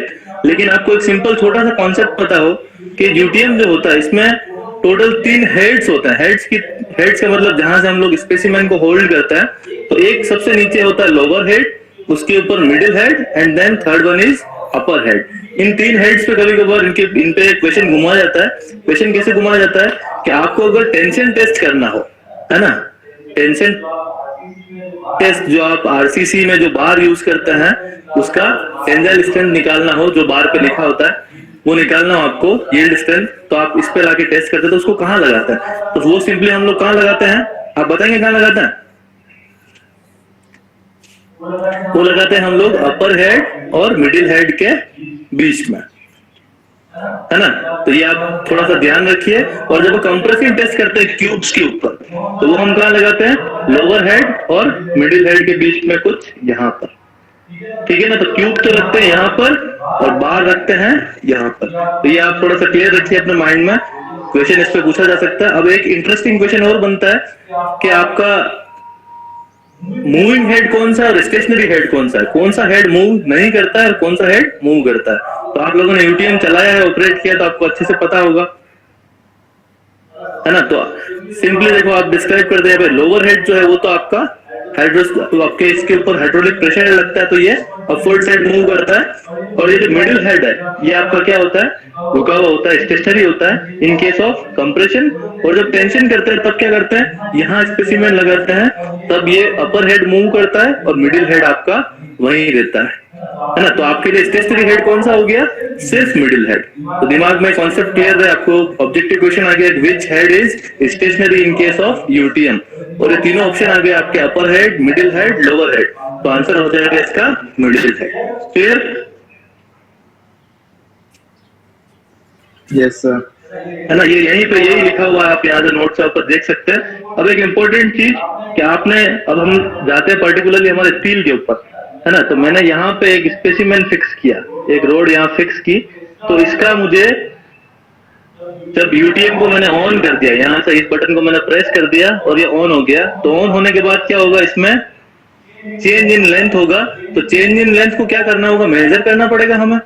लेकिन आपको एक सिंपल छोटा सा कॉन्सेप्ट पता हो कि यूटीएम जो होता है इसमें टोटल 3 हेड्स होता है। हेड्स का मतलब जहां से हम लोग स्पेसिमेन को होल्ड करते हैं, तो एक सबसे नीचे होता है लोअर हेड, उसके ऊपर middle head and then third one is upper head. इन 3 हेड्स पे कभी कभार इन पे क्वेश्चन घुमाया जाता है। क्वेश्चन कैसे घुमाया जाता है कि आपको अगर टेंशन टेस्ट करना हो, है ना, टेंशन टेस्ट जो आप आरसीसी में जो बार यूज करते हैं उसका टेंजाइल स्ट्रेंथ निकालना हो, जो बार पे लिखा होता है वो निकालना हो आपको, यील्ड स्ट्रेंथ, तो आप इस पे लाके टेस्ट करते हैं। तो उसको कहाँ लगाते हैं, तो वो सिंपली हम लोग कहाँ लगाते हैं, आप बताएंगे कहाँ लगाते हैं? वो लगाते हैं हम लोग अपर हेड और मिडिल हेड के बीच में, है ना। तो ये आप थोड़ा सा ध्यान रखिए। और जब कंप्रेसिव टेस्ट करते हैं क्यूब्स के ऊपर, तो वो हम कहाँ लगाते हैं, लोअर हेड और मिडिल हेड के बीच में कुछ यहाँ पर, ठीक है ना। तो क्यूब तो रखते हैं यहाँ पर और बार रखते हैं यहाँ पर। तो ये आप थोड़ा सा क्लियर रखिए अपने माइंड में, क्वेश्चन इस पे पूछा जा सकता है। अब एक इंटरेस्टिंग क्वेश्चन और बनता है कि आपका मूविंग हेड कौन सा है और स्टेशनरी हेड कौन सा है, कौन सा हेड मूव नहीं करता है और कौन सा हेड मूव करता है। तो आप लोगों ने यूटीएम चलाया है, ऑपरेट किया, तो आपको अच्छे से पता होगा, है ना। तो सिंपली देखो आप डिस्क्राइब कर दिया, लोअर हेड जो है वो तो आपका तो आपके इसके ऊपर हाइड्रोलिक प्रेशर लगता है, तो ये अपवर्ड साइड मूव करता है। और ये जो मिडिल हेड है ये आपका क्या होता है, रुका हुआ होता है, स्टेशनरी होता है इन केस ऑफ कंप्रेशन। और जब टेंशन करते हैं तब क्या करते हैं, यहाँ स्पेसिमेन लगाते हैं, तब ये अपर हेड मूव करता है और मिडिल हेड आपका वहीं रहता है ना। तो आपके लिए स्टेशनरी हेड कौन सा हो गया, सिर्फ मिडिल हेड। तो दिमाग में कॉन्सेप्ट क्लियर है आपको। ऑब्जेक्टिव क्वेश्चन आ गया, which head is stationary in case of UTM, और ये तीनों ऑप्शन आ गए आपके, upper head, middle head, lower head. तो आंसर हो जाएगा इसका middle head. Clear? Yes sir, है ना। ये यहीं पे यही लिखा हुआ है, आप यहाँ से नोट्स ऊपर देख सकते हैं। अब एक इम्पोर्टेंट चीज कि आपने, अब हम जाते हैं पर्टिकुलरली हमारे स्टील के ऊपर, है ना। तो मैंने यहाँ पे एक स्पेसिमेन फिक्स किया, एक रोड यहाँ फिक्स की। तो इसका मुझे जब यूटीएम को मैंने ऑन कर दिया, यहाँ से इस बटन को मैंने प्रेस कर दिया और ये ऑन हो गया। तो ऑन होने के बाद क्या होगा, इसमें चेंज इन लेंथ होगा। तो चेंज इन लेंथ को क्या करना होगा, मेजर करना पड़ेगा हमें,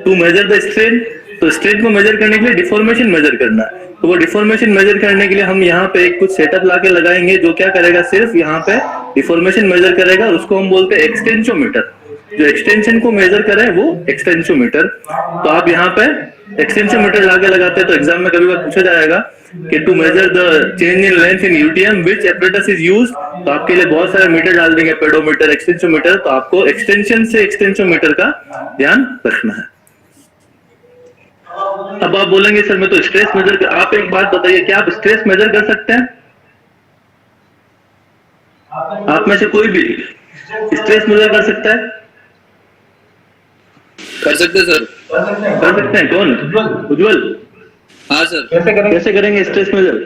टू मेजर द स्ट्रेन। तो स्ट्रेन को मेजर करने के लिए डिफॉर्मेशन मेजर करना है। तो वो डिफॉर्मेशन मेजर करने के लिए हम यहाँ पे एक कुछ सेटअप लाके लगाएंगे जो क्या करेगा, सिर्फ यहाँ पे डिफॉर्मेशन मेजर करेगा और उसको हम बोलते हैं एक्सटेंशोमीटर। जो एक्सटेंशन को मेजर करे वो एक्सटेंशोमीटर। तो आप यहाँ पे एक्सटेंशोमीटर लाके लगाते हैं तो एग्जाम में कभी बार पूछा जाएगा कि to measure the change in length in UTM which apparatus is used, तो आपके लिए बहुत सारे मीटर डाल देंगे, पेडोमीटर, एक्सटेंशोमीटर। तो आपको एक्सटेंशन से एक्सटेंशोमीटर का ध्यान रखना है। अब आप बोलेंगे सर मैं तो स्ट्रेस मेजर कर, आप एक बात बताइए, क्या आप स्ट्रेस मेजर कर सकते हैं? आप में से कोई भी स्ट्रेस मेजर कर सकता है? कर सकते सर। कर सकते हैं। कौन? उज्जवल। हाँ सर। कैसे करेंगे स्ट्रेस मेजर?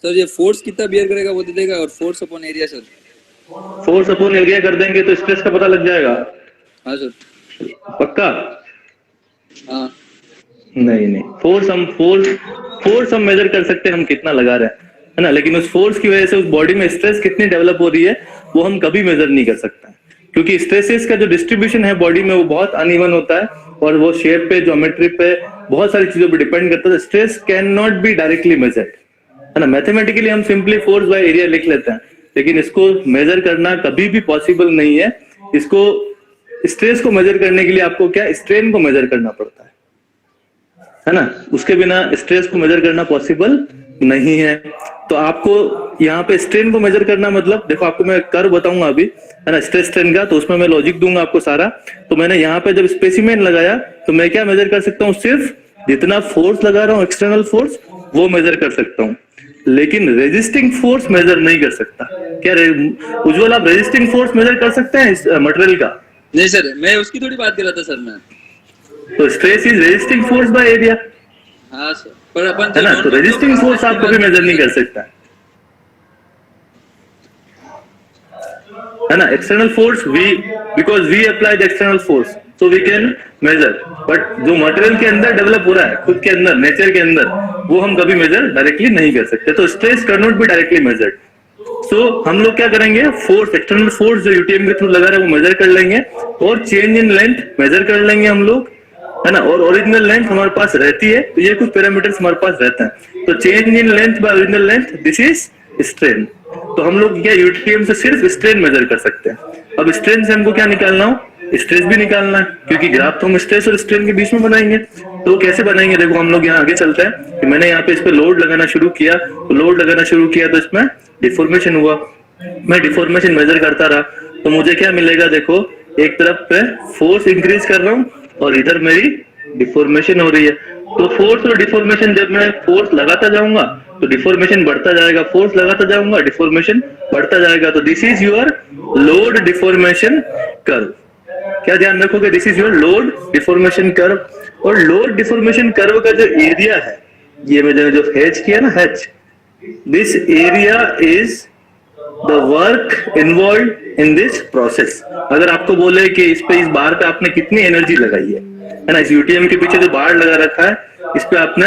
सर ये फोर्स कितना बियर करेगा वो दे देगा और force upon area sir. Force upon area कर देंगे तो स्ट्रेस का पता लग जाएगा। हाँ सर। पक्का? हाँ नहीं, फोर्स हम मेजर कर सकते हैं हम कितना लगा रहे हैं, है ना, लेकिन उस फोर्स की वजह से उस बॉडी में स्ट्रेस कितनी डेवलप हो रही है वो हम कभी मेजर नहीं कर सकते, क्योंकि स्ट्रेसेस का जो डिस्ट्रीब्यूशन है बॉडी में वो बहुत अनइवन होता है और वो शेप पे, ज्योमेट्री पे, बहुत सारी चीजों पे डिपेंड करता है। Stress can not be directly measured, है ना। मैथमेटिकली हम सिंपली फोर्स बाय एरिया लिख लेते हैं, लेकिन इसको मेजर करना कभी भी पॉसिबल नहीं है। इसको स्ट्रेस को मेजर करने के लिए आपको क्या, स्ट्रेन को मेजर करना पड़ता है ना। उसके बिना स्ट्रेस को मेजर करना पॉसिबल नहीं है। तो आपको यहाँ पे स्ट्रेन को मेजर करना मतलब, देखो आपको मैं कर्व बताऊंगा अभी, है ना, स्ट्रेस स्ट्रेन का, तो उसमें मैं लॉजिक दूंगा आपको सारा। तो मैंने यहाँ पे जब स्पेसिमेन लगाया तो मैं क्या मेजर कर सकता हूँ, सिर्फ जितना फोर्स लगा रहा हूँ एक्सटर्नल फोर्स वो मेजर कर सकता हूँ, लेकिन रेजिस्टिंग फोर्स मेजर नहीं कर सकता। क्या उज्जवल आप रेजिस्टिंग फोर्स मेजर कर सकते हैं इस मटेरियल का? नहीं सर, मैं उसकी थोड़ी बात कर रहा था सर मैं। तो stress is resisting force by area, हाँ सर, पर अपन है ना। तो रेजिस्टिंग फोर्स आप कभी मेजर नहीं कर सकता, है ना। External force because we apply the external force so we can measure, but जो मटेरियल के अंदर डेवलप हो रहा है खुद के अंदर, नेचर के अंदर, वो हम कभी मेजर डायरेक्टली नहीं कर सकते। तो stress can not be directly measured. So हम लोग क्या करेंगे, फोर्स, एक्सटर्नल फोर्स जो यूटीएम के थ्रू लगा रहे हैं वो मेजर कर लेंगे, और चेंज इन लेंथ मेजर कर लेंगे हम लोग, है ना। और ओरिजिनल लेंथ हमारे पास रहती है, तो ये कुछ पैरामीटर्स हमारे पास रहता है। तो change in length bye original length, this is strain. तो हम लोग क्या यूटीएम से सिर्फ स्ट्रेन मेजर कर सकते हैं। अब स्ट्रेन से हमको क्या निकालना हो, स्ट्रेस भी निकालना है, क्योंकि ग्राफ तो हम स्ट्रेस और स्ट्रेन के बीच में बनाएंगे। तो कैसे बनाएंगे, देखो हम लोग यहाँ आगे चलते हैं कि मैंने यहाँ पे इस पे लोड लगाना शुरू किया, तो लोड लगाना शुरू किया तो इसमें डिफॉर्मेशन हुआ। मैं डिफॉर्मेशन मेजर करता रहा तो मुझे क्या मिलेगा, देखो एक तरफ पे फोर्स इंक्रीज कर रहा हूँ और इधर मेरी डिफॉर्मेशन हो रही है। तो फोर्स और डिफॉर्मेशन, जब मैं फोर्स लगाता जाऊंगा तो डिफॉर्मेशन बढ़ता जाएगा, फोर्स लगाता जाऊंगा डिफॉर्मेशन बढ़ता जाएगा। तो this is your load deformation curve. क्या ध्यान रखोगे, this is your load deformation curve. और लोड डिफॉर्मेशन कर्व का जो एरिया है, ये मैंने जो हैच किया ना, hatch, this area is the work involve in this process. अगर आपको बोले कि इस पे, इस बार पे आपने कितनी एनर्जी लगाई है ना, इस यूटीएम के पीछे जो बार लगा रखा है इस पे आपने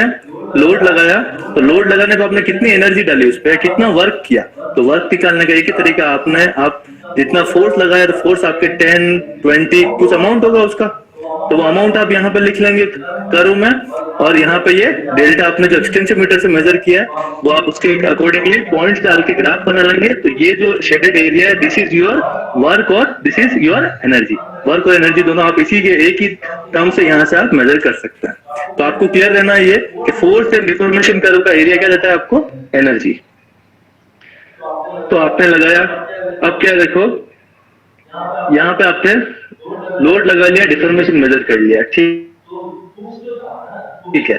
लोड लगाया, तो लोड लगाने पे आपने कितनी एनर्जी डाली उस पे, कितना वर्क किया। तो वर्क निकालने का एक ही तरीका, आप जितना फोर्स लगाया तो फोर्स आपके 10, 20 कुछ अमाउंट होगा उसका, तो वो अमाउंट आप यहाँ पे लिख लेंगे कर्व में। और यहाँ पे ये डेल्टा आपने जो एक्सटेंशोमीटर से मेजर किया है वो आप उसके अकॉर्डिंगली पॉइंट्स डाल के ग्राफ बना लेंगे। तो ये जो शेडेड एरिया है, दिस इज योर वर्क और this is your energy. Work और एनर्जी दोनों आप इसी के एक ही टर्म से यहाँ से आप मेजर कर सकते हैं। तो आपको क्लियर रहना ये कि फोर्स एंड डिफॉर्मेशन कर्व का एरिया क्या देता है आपको, एनर्जी। तो आपने लगाया, अब क्या देखो यहाँ पे आपने लोड लगा लिया, डिफॉर्मेशन मेजर कर लिया, ठीक है।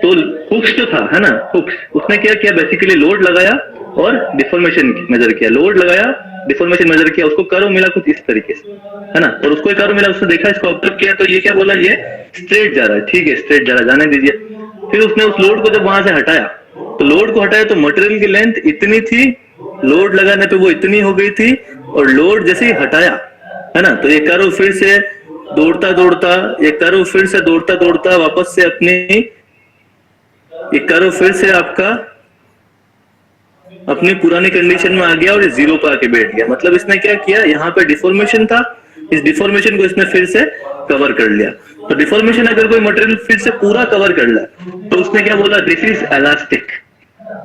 तो हुक्स जो था, है ना, हुक्स, उसने क्या किया, बेसिकली लोड लगाया और डिफॉर्मेशन मेजर किया, लोड लगाया, डिफॉर्मेशन मेजर किया, उसको कर्व मिला कुछ इस तरीके से, है ना। और उसको कर्व मिला, उसने देखा, इसको ऑब्जर्व किया, तो ये क्या बोला, ये स्ट्रेट जा रहा है, ठीक है, स्ट्रेट जा रहा है, जाने दीजिए। फिर उसने उस लोड को जब वहां से हटाया, तो लोड को हटाया तो मटेरियल की लेंथ इतनी थी, लोड लगाने पे वो इतनी हो गई थी, और लोड जैसे ही हटाया, है ना, तो ये कर्व फिर से दौड़ता दौड़ता, ये कर्व फिर से दौड़ता दौड़ता वापस से अपनी, ये कर्व फिर से आपका अपनी पुरानी कंडीशन में आ गया और ये जीरो पे आके बैठ गया। मतलब इसने क्या किया, यहाँ पे डिफॉर्मेशन था, इस डिफॉर्मेशन को इसने फिर से कवर कर लिया। तो डिफॉर्मेशन अगर कोई मटेरियल फिर से पूरा कवर कर ले तो उसने क्या बोला, दिस इज इलास्टिक,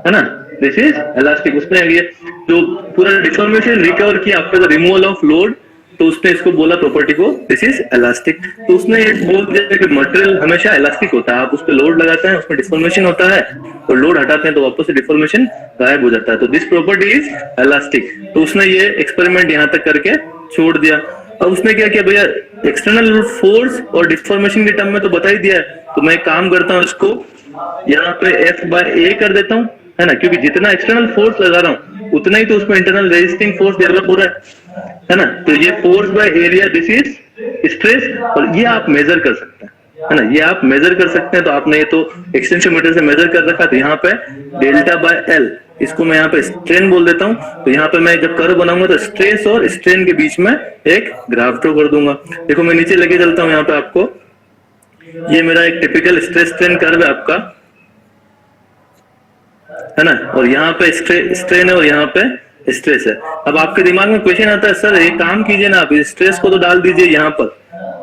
है ना, दिस इज इलास्टिक। उसने ये जो पूरा डिफॉर्मेशन रिकवर किया after the removal of load, तो उसने इसको बोला प्रॉपर्टी को, दिस इज इलास्टिक। तो उसने ये बोल दिया कि मटेरियल हमेशा इलास्टिक होता है, आप उस पर लोड लगाते हैं, उसमें डिफॉर्मेशन होता है, और लोड हटाते हैं तो वापस से डिफॉर्मेशन गायब हो जाता है, तो दिस प्रॉपर्टी इज इलास्टिक। तो उसने ये एक्सपेरिमेंट यहाँ तक करके छोड़ दिया। अब उसने क्या किया भैया, एक्सटर्नल फोर्स और डिफॉर्मेशन के टर्म में तो बता ही दिया है, तो मैं काम करता हूँ इसको यहाँ पे F/A कर देता हूँ, है ना, क्योंकि जितना एक्सटर्नल फोर्स लगा रहा हूँ उतना ही तो उसमें इंटरनल रेजिस्टिंग फोर्स डेवलप हो रहा है ना। तो ये force by area, this is stress, और ये आप मेजर कर सकते हैं, है ना, ये आप मेजर कर सकते हैं। तो आपने ये तो एक्सटेंशियोमीटर से मेजर कर रखा, तो यहाँ पे डेल्टा बाय एल, इसको मैं यहाँ पे स्ट्रेन बोल देता हूँ। तो यहाँ पे मैं जब कर्व बनाऊंगा तो स्ट्रेस और स्ट्रेन के बीच में एक ग्राफ ड्रॉ कर दूंगा। देखो मैं नीचे लेके चलता हूँ यहाँ पे आपको, ये मेरा एक टिपिकल स्ट्रेस स्ट्रेन कर्व है आपका, है ना, और यहाँ पे स्ट्रेन है और यहाँ पे स्ट्रेस है। अब आपके दिमाग में क्वेश्चन आता है, सर एक काम कीजिए ना, आप स्ट्रेस को तो डाल दीजिए यहाँ पर,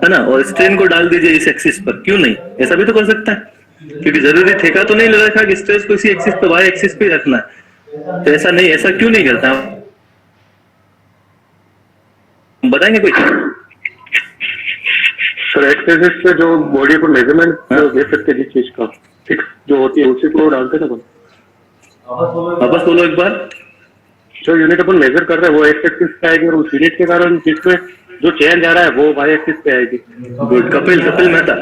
है ना, और स्ट्रेन को डाल दीजिए इस एक्सिस पर, क्यों नहीं, ऐसा भी तो कर सकता है, क्योंकि जरूरी ठेका तो नहीं ले रखा कि स्ट्रेस को इसी एक्सिस पे, वाई एक्सिस पे रखना है, तो ऐसा नहीं, ऐसा क्यों नहीं करता, बताएंगे कोई? सर एक्सरसाइज पे जो बॉडी को मेजरमेंट दे सकते जिस चीज का फिक्स जो होती है उसी को डालते ना अपन। वापस बोलो एक बार। जो यूनिट अपन मेजर कर रहे हैं वो एक्स एक्सिस पे आएगी, और उस यूनिट के कारण जिसमें जो चेंज आ रहा है वो वाई एक्सिस पे आएगी। गुड, कपिल मेहता।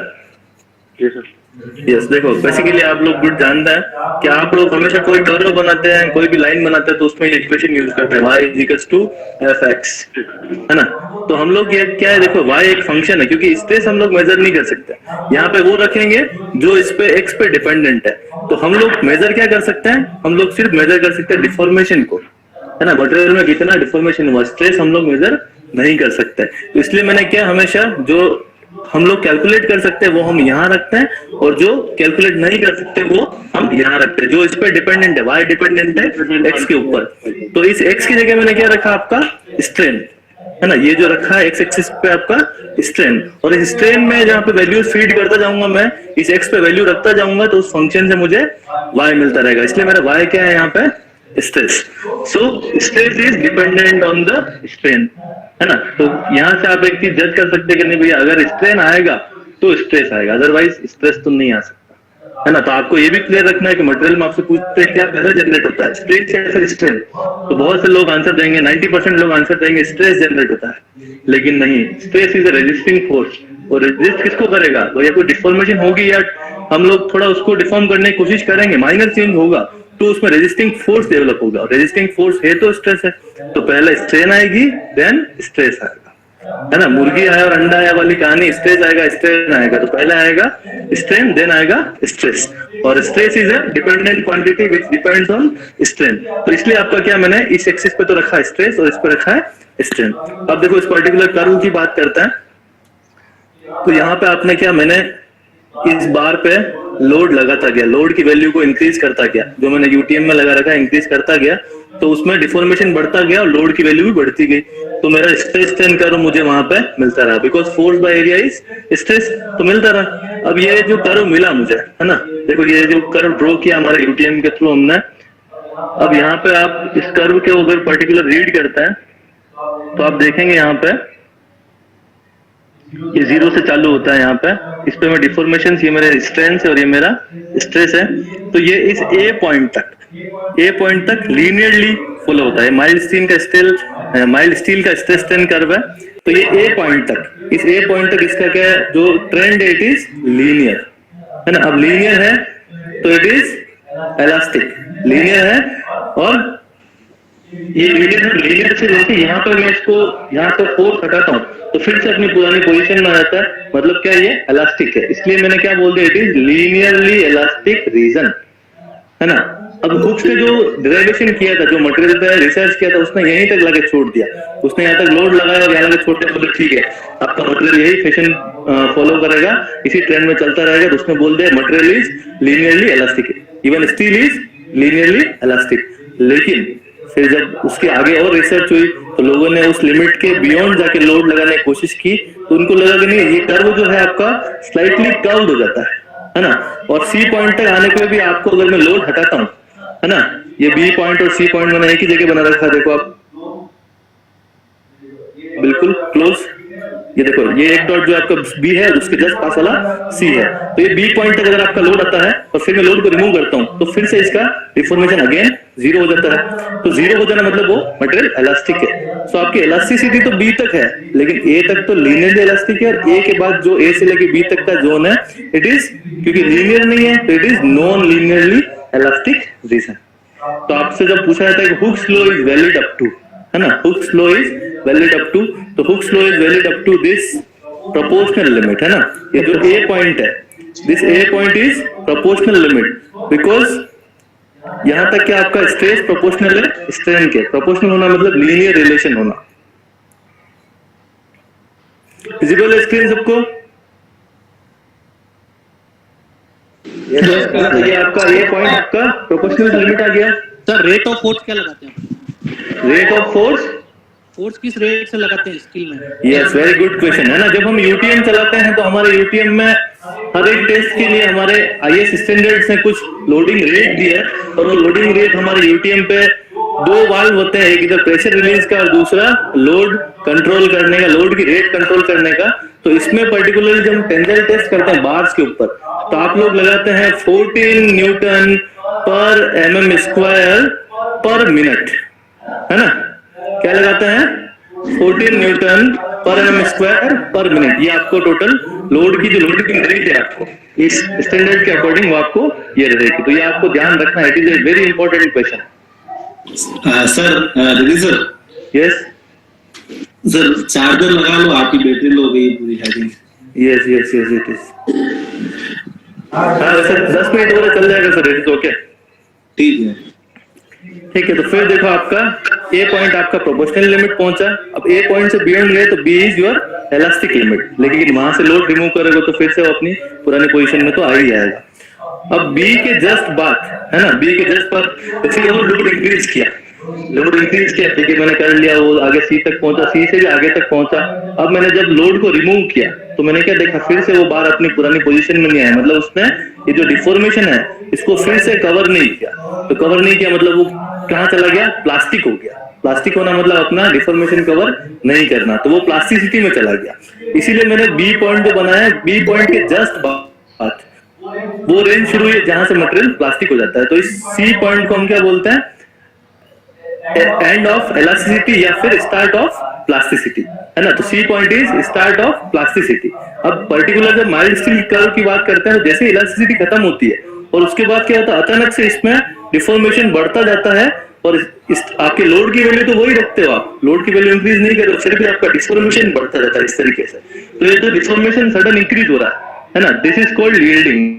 जी सर। यस, देखो बेसिकली आप लोग गुड जानते हैं कि आप लोग हमेशा कोई कर्व बनाते हैं, कोई भी लाइन बनाते हैं, तो उसमें इक्वेशन यूज करते हैं, y = fx, है ना। तो हम लोग ये क्या है, देखो y एक फंक्शन है, क्योंकि स्ट्रेस हम लोग मेजर नहीं कर सकते, यहाँ पे वो रखेंगे जो इस पे x पे डिपेंडेंट है। तो हम लोग मेजर क्या कर सकते हैं, हम लोग सिर्फ मेजर कर सकते हैं डिफॉर्मेशन को, है ना, मटेरियल में कितना डिफॉर्मेशन हुआ, स्ट्रेस हम लोग मेजर नहीं कर सकते। तो इसलिए मैंने क्या, हमेशा जो हम लोग कैलकुलेट कर सकते हैं वो हम यहाँ रखते हैं, और जो कैलकुलेट नहीं कर सकते वो हम यहाँ रखते हैं। जो इस पे डिपेंडेंट है, वाई डिपेंडेंट है एक्स के ऊपर, तो इस एक्स की जगह मैंने क्या रखा, आपका स्ट्रेन, है ना, ये जो रखा है एक्स एक्सिस पे आपका स्ट्रेन, और इस स्ट्रेन में जहाँ पे वैल्यू फीड करता जाऊंगा मैं, इस एक्स पे वैल्यू रखता जाऊंगा, तो उस फंक्शन से मुझे वाई मिलता रहेगा। इसलिए मेरा वाई क्या है यहाँ पे, stress. So stress is dependent on the strain, है ना। तो यहाँ से आप एक चीज जज कर सकते हैं कि नहीं भैया, अगर स्ट्रेन आएगा तो स्ट्रेस आएगा, अदरवाइज स्ट्रेस तो नहीं आ सकता, है ना। तो आपको ये भी क्लियर रखना है कि मटेरियल में आपसे पूछते हैं क्या पहले जनरेट होता है, स्ट्रेस या फिर स्ट्रेन, तो बहुत से लोग आंसर देंगे, 90% लोग आंसर देंगे स्ट्रेस जनरेट होता है, लेकिन नहीं, stress is a resisting force. और रेजिस्ट किसको करेगा, तो या कोई डिफॉर्मेशन होगी या हम लोग थोड़ा उसको डिफॉर्म करने की कोशिश करेंगे, माइनर चेंज होगा, तो उसमें रेजिस्टिंग फोर्स डेवलप होगा, और रेजिस्टिंग फोर्स है तो स्ट्रेस है, तो पहले स्ट्रेन आएगी देन स्ट्रेस आएगा, है ना। मुर्गी आया और अंडा आया वाली कहानी, स्ट्रेस आएगा स्ट्रेन आएगा, तो पहले आएगा स्ट्रेन देन आएगा स्ट्रेस, और stress is a dependent quantity which depends on strain. तो इसलिए आपका क्या, मैंने इस एक्सिस पे तो रखा है स्ट्रेस और इस पे रखा है स्ट्रेन। अब देखो इस पर्टिकुलर कर्व की बात करते हैं, तो यहाँ पे आपने क्या, मैंने इस बार पे लोड लगाता गया, लोड की वैल्यू को इंक्रीज करता गया, जो मैंने यूटीएम में लगा रखा है इंक्रीज करता गया, तो उसमें डिफॉर्मेशन बढ़ता गया और लोड की वैल्यू भी बढ़ती गई, तो मेरा स्ट्रेस स्ट्रेन कर्व मुझे वहां पे मिलता रहा, because force by area is stress, तो मिलता रहा। अब ये जो कर्व मिला मुझे, है ना, देखो ये जो कर्व ड्रॉ किया हमारे यूटीएम के थ्रू हमने, अब यहाँ पे आप इस कर्व के अगर पर्टिकुलर रीड करते हैं तो आप देखेंगे यहाँ पे ये 0 से चालू होता है, यहाँ पे इस पे मैं डिफॉर्मेशन, ये मेरे स्ट्रेन है और ये मेरा स्ट्रेस है, तो ये इस ए पॉइंट तक लीनियरली फॉलो होता है। माइल्ड स्टील का स्ट्रेस स्ट्रेन कर्व है, तो ये ए पॉइंट तक, इस ए पॉइंट तक इसका क्या है, जो ट्रेंड है इट इज लीनियर, है ना। अब लीनियर है तो इट इज इलास्टिक, लीनियर है, और ये लीनियर से जैसे यहाँ पर मैं इसको यहाँ से फोर्स हटाता हूँ तो फिर से अपनी पुरानी पोजीशन में आता है, मतलब क्या ये इलास्टिक है, इसलिए मैंने क्या बोल दिया, it is linearly elastic region, है ना। अब हुक्स ने जो डेरिवेशन किया था, जो मटेरियल पे रिसर्च किया था, उसने यहीं तक लगा छोड़ दिया, उसने यहाँ तक लोड लगाया और यहाँ लगा छोड़ दिया, मतलब ठीक है आपका मटेरियल यही फैशन फॉलो करेगा, इसी ट्रेंड में चलता रहेगा, तो उसने बोल दिया material is linearly elastic, even steel is linearly elastic. लेकिन फिर जब उसके आगे और रिसर्च हुई तो तो लोगों ने उस लिमिट के बियॉन्ड जाके लोड लगाने की कोशिश की, तो उनको लगा कि नहीं, ये कर्व जो है आपका स्लाइटली कर्व्ड हो जाता है ना। और सी पॉइंट तक आने के भी आपको अगर मैं लोड हटाता हूँ, है ना, ये बी पॉइंट और सी पॉइंट मैंने एक ही जगह बना रखा है, देखो आप बिल्कुल क्लोज, ये देखो ये एक डॉट जो आपका बी है उसके जस्ट पास वाला सी है, तो ये बी पॉइंट तक अगर आपका लोड आता है और फिर मैं लोड को रिमूव करता हूं तो फिर से इसका डिफॉर्मेशन अगेन जीरो हो जाता है। तो जीरो हो जाना मतलब वो मटेरियल इलास्टिक है। तो आपकी इलास्टिसिटी तो बी तक है, लेकिन ए तक तो लीनियरली इलास्टिक है, और ए के बाद जो ए से लेके बी तक का जोन है इट इज, क्योंकि लीनियर नहीं है तो it is non linearly elastic region. तो आपसे जब पूछा जाता है कि Hooke's law is valid up to, है ना, Hooke's law is valid up to, तो Hooke's law is valid up to this proportional limit, है ना। ये जो ए पॉइंट है, this A point is proportional limit, because यहां तक कि आपका स्ट्रेस प्रोपोर्शनल है स्ट्रेन के। प्रोपोर्शनल होना मतलब लीनियर रिलेशन होना। विजिबल है स्क्रीन सबको? तो ये आपका ये पॉइंट आपका प्रोपोर्शनल लिमिट आ गया। सर रेट ऑफ फोर्स क्या लगाते हैं? रेट ऑफ फोर्स, फोर्स किस रेट से लगाते हैं स्किल में? यस, वेरी गुड क्वेश्चन, है ना। जब हम यूटीएम चलाते हैं तो हमारे यूटीएम में हर एक टेस्ट के लिए हमारे आईएस स्टैंडर्ड्स ने कुछ लोडिंग रेट दिया है, और वो लोडिंग रेट हमारे यूटीएम पे दो वाल्व होते हैं, एक इधर प्रेशर रिलीज का और दूसरा लोड कंट्रोल करने का, लोड की रेट कंट्रोल करने का। तो इसमें पर्टिकुलरली जब हम टेंजाइल टेस्ट करते हैं बार्स के ऊपर, तो आप लोग लगाते हैं 14 न्यूटन पर mm स्क्वायर पर मिनट, है ना। क्या लगाते हैं? 14 न्यूटन पर mm स्क्वायर पर मिनट। ये आपको टोटल लोड की जो लोडिंग रेट है आपको इस स्टैंडर्ड के अकॉर्डिंग वो आपको ये रहेगी। तो ये आपको ध्यान रखना है, it is a very important question. Sir Ravi sir, yes sir charger लगा लो, आपकी बैटरी लो गई पूरी हैविंग। Yes yes yes it is. हाँ सर 10 मिनट और चल जाएगा सर, इट इज ओके। ठीक है, ठीक है। तो फिर देखो आपका ए पॉइंट आपका प्रोपोर्शनल लिमिट पहुंचा। अब ए पॉइंट से बियॉन्ड गए तो B is your elastic limit, लेकिन वहां से लोड रिमूव करोगे तो फिर से वो अपनी पुरानी पोजीशन में तो आ ही जाएगा। अब बी के जस्ट बाद, है ना, बी के जस्ट बाद जैसे वो लोड इंक्रीज किया, लोड इंक्रीज किया, ठीक है, मैंने कर लिया, वो आगे सी तक पहुंचा, सी से भी आगे तक पहुंचा। अब मैंने जब लोड को रिमूव किया तो मैंने क्या देखा, फिर से वो बार अपनी पुरानी पोजीशन में नहीं आया, मतलब उसने ये जो डिफॉर्मेशन है इसको फिर से कवर नहीं किया। तो कवर नहीं किया मतलब वो कहाँ चला गया? प्लास्टिक हो गया। प्लास्टिक होना मतलब अपना डिफॉर्मेशन कवर नहीं करना, तो वो प्लास्टिसिटी में चला गया। इसीलिए मैंने बी पॉइंट जो बनाया, बी पॉइंट के जस्ट बाद वो रेंज शुरू हुई जहां से मटेरियल प्लास्टिक हो जाता है। तो इस सी पॉइंट को हम क्या बोलते हैं? एंड ऑफ इलास्टिसिटी या फिर स्टार्ट ऑफ प्लास्टिसिटी, है ना। तो C point is start of plasticity. अब पर्टिकुलर जब माइल्ड स्टील कर्व की बात करते हैं तो जैसे इलास्टिसिटी खत्म होती है और उसके बाद क्या होता है, अचानक से इसमें डिफॉर्मेशन बढ़ता जाता है, और आपके लोड की वैल्यू तो वही रखते हो आप, लोड की वैल्यू इंक्रीज नहीं करो, फिर भी आपका डिफॉर्मेशन बढ़ता जाता है इस तरीके से। तो ये जो डिफॉर्मेशन सडन इंक्रीज हो रहा है ना, this is called yielding.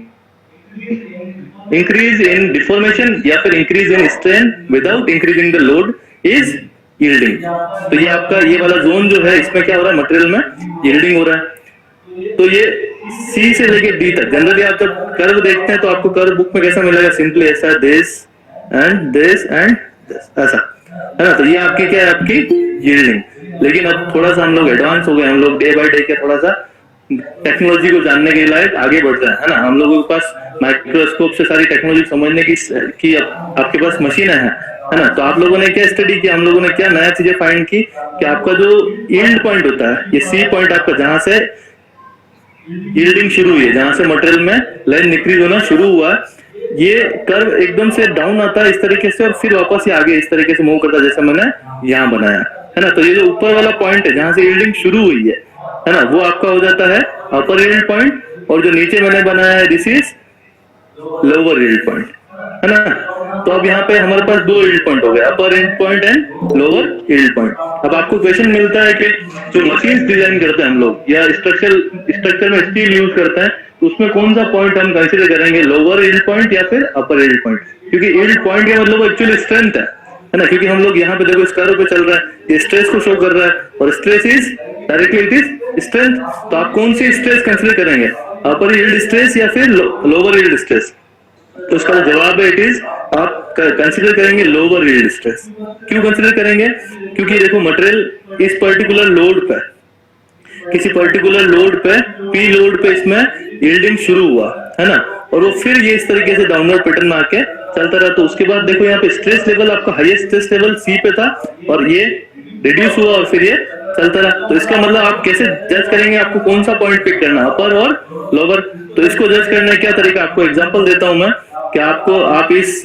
Increase in deformation या फिर increase in strain without increasing the load is yielding. तो ये आपका ये वाला जोन जो है इसमें क्या हो रहा है, मटेरियल में यील्डिंग हो रहा है। तो ये सी से लेके डी तक जनरली आप जब कर्व देखते हैं तो आपको कर्व बुक में कैसा मिलेगा? सिंपली ऐसा, this and this and this, ऐसा, है ना। तो ये आपकी क्या है? आपकी यील्डिंग। लेकिन अब थोड़ा सा हम लोग एडवांस हो गए, हम लोग डे बाय डे क्या थोड़ा सा टेक्नोलॉजी को जानने के लायक आगे बढ़ रहे हैं, है ना। हम लोगों के पास माइक्रोस्कोप से सारी टेक्नोलॉजी समझने की आपके पास मशीनें हैं, है ना। तो आप लोगों ने क्या स्टडी किया, हम लोगों ने क्या नया चीजें फाइंड की कि आपका जो यील्ड पॉइंट होता है, ये सी पॉइंट आपका जहां से यील्डिंग शुरू हुई है, जहां से मटेरियल में लाइन इंक्रीज होना शुरू हुआ, ये कर्व एकदम से डाउन आता है इस तरीके से और फिर वापस ये आगे इस तरीके से मूव करता है जैसे मैंने यहाँ बनाया, है ना। तो ये जो ऊपर वाला पॉइंट है जहां से यील्डिंग शुरू हुई है ना, वो आपका हो जाता है अपर यील्ड पॉइंट, और जो नीचे मैंने बनाया है this is lower yield point, है ना। तो अब यहाँ पे हमारे पास दो यील्ड पॉइंट हो गए, upper yield point and lower yield point. अब आपको क्वेश्चन मिलता है कि जो मशीन डिजाइन करते हैं हम लोग या स्ट्रक्चर में स्टील यूज करते हैं, तो उसमें कौन सा पॉइंट हम कंसीडर करेंगे, लोअर यील्ड पॉइंट या फिर अपर यील्ड पॉइंट? क्योंकि यील्ड पॉइंट का मतलब एक्चुअली स्ट्रेंथ है ना। क्योंकि हम लोग यहाँ पे देखो इस कर्व पे चल रहा है, ये स्ट्रेस को शो कर रहा है और stress is directly it is strength. तो आप कौन सी स्ट्रेस कंसीडर करेंगे, अपर यील्ड स्ट्रेस या फिर लोअर यील्ड स्ट्रेस? तो इसका जवाब है इट इज आप कंसिडर करेंगे लोअर यील्ड स्ट्रेस। क्यों कंसिडर करेंगे? क्योंकि देखो मटेरियल इस पर्टिकुलर लोड पे, किसी पर्टिकुलर लोड पे, पी लोड पे इसमें यील्डिंग शुरू हुआ है ना, और वो फिर ये इस तरीके से डाउनवर्ड पैटर्न में आके चलता रहा। तो उसके बाद देखो यहाँ पे स्ट्रेस लेवल, आपका हाईएस्ट स्ट्रेस लेवल सी पे था और ये रिड्यूस हुआ और फिर ये चलता रहा। तो इसका मतलब आप कैसे जज करेंगे आपको कौन सा पॉइंट पिक करना, अपर और लोअर? तो इसको जज करने का क्या तरीका, आपको एग्जांपल देता हूं मैं कि आप इस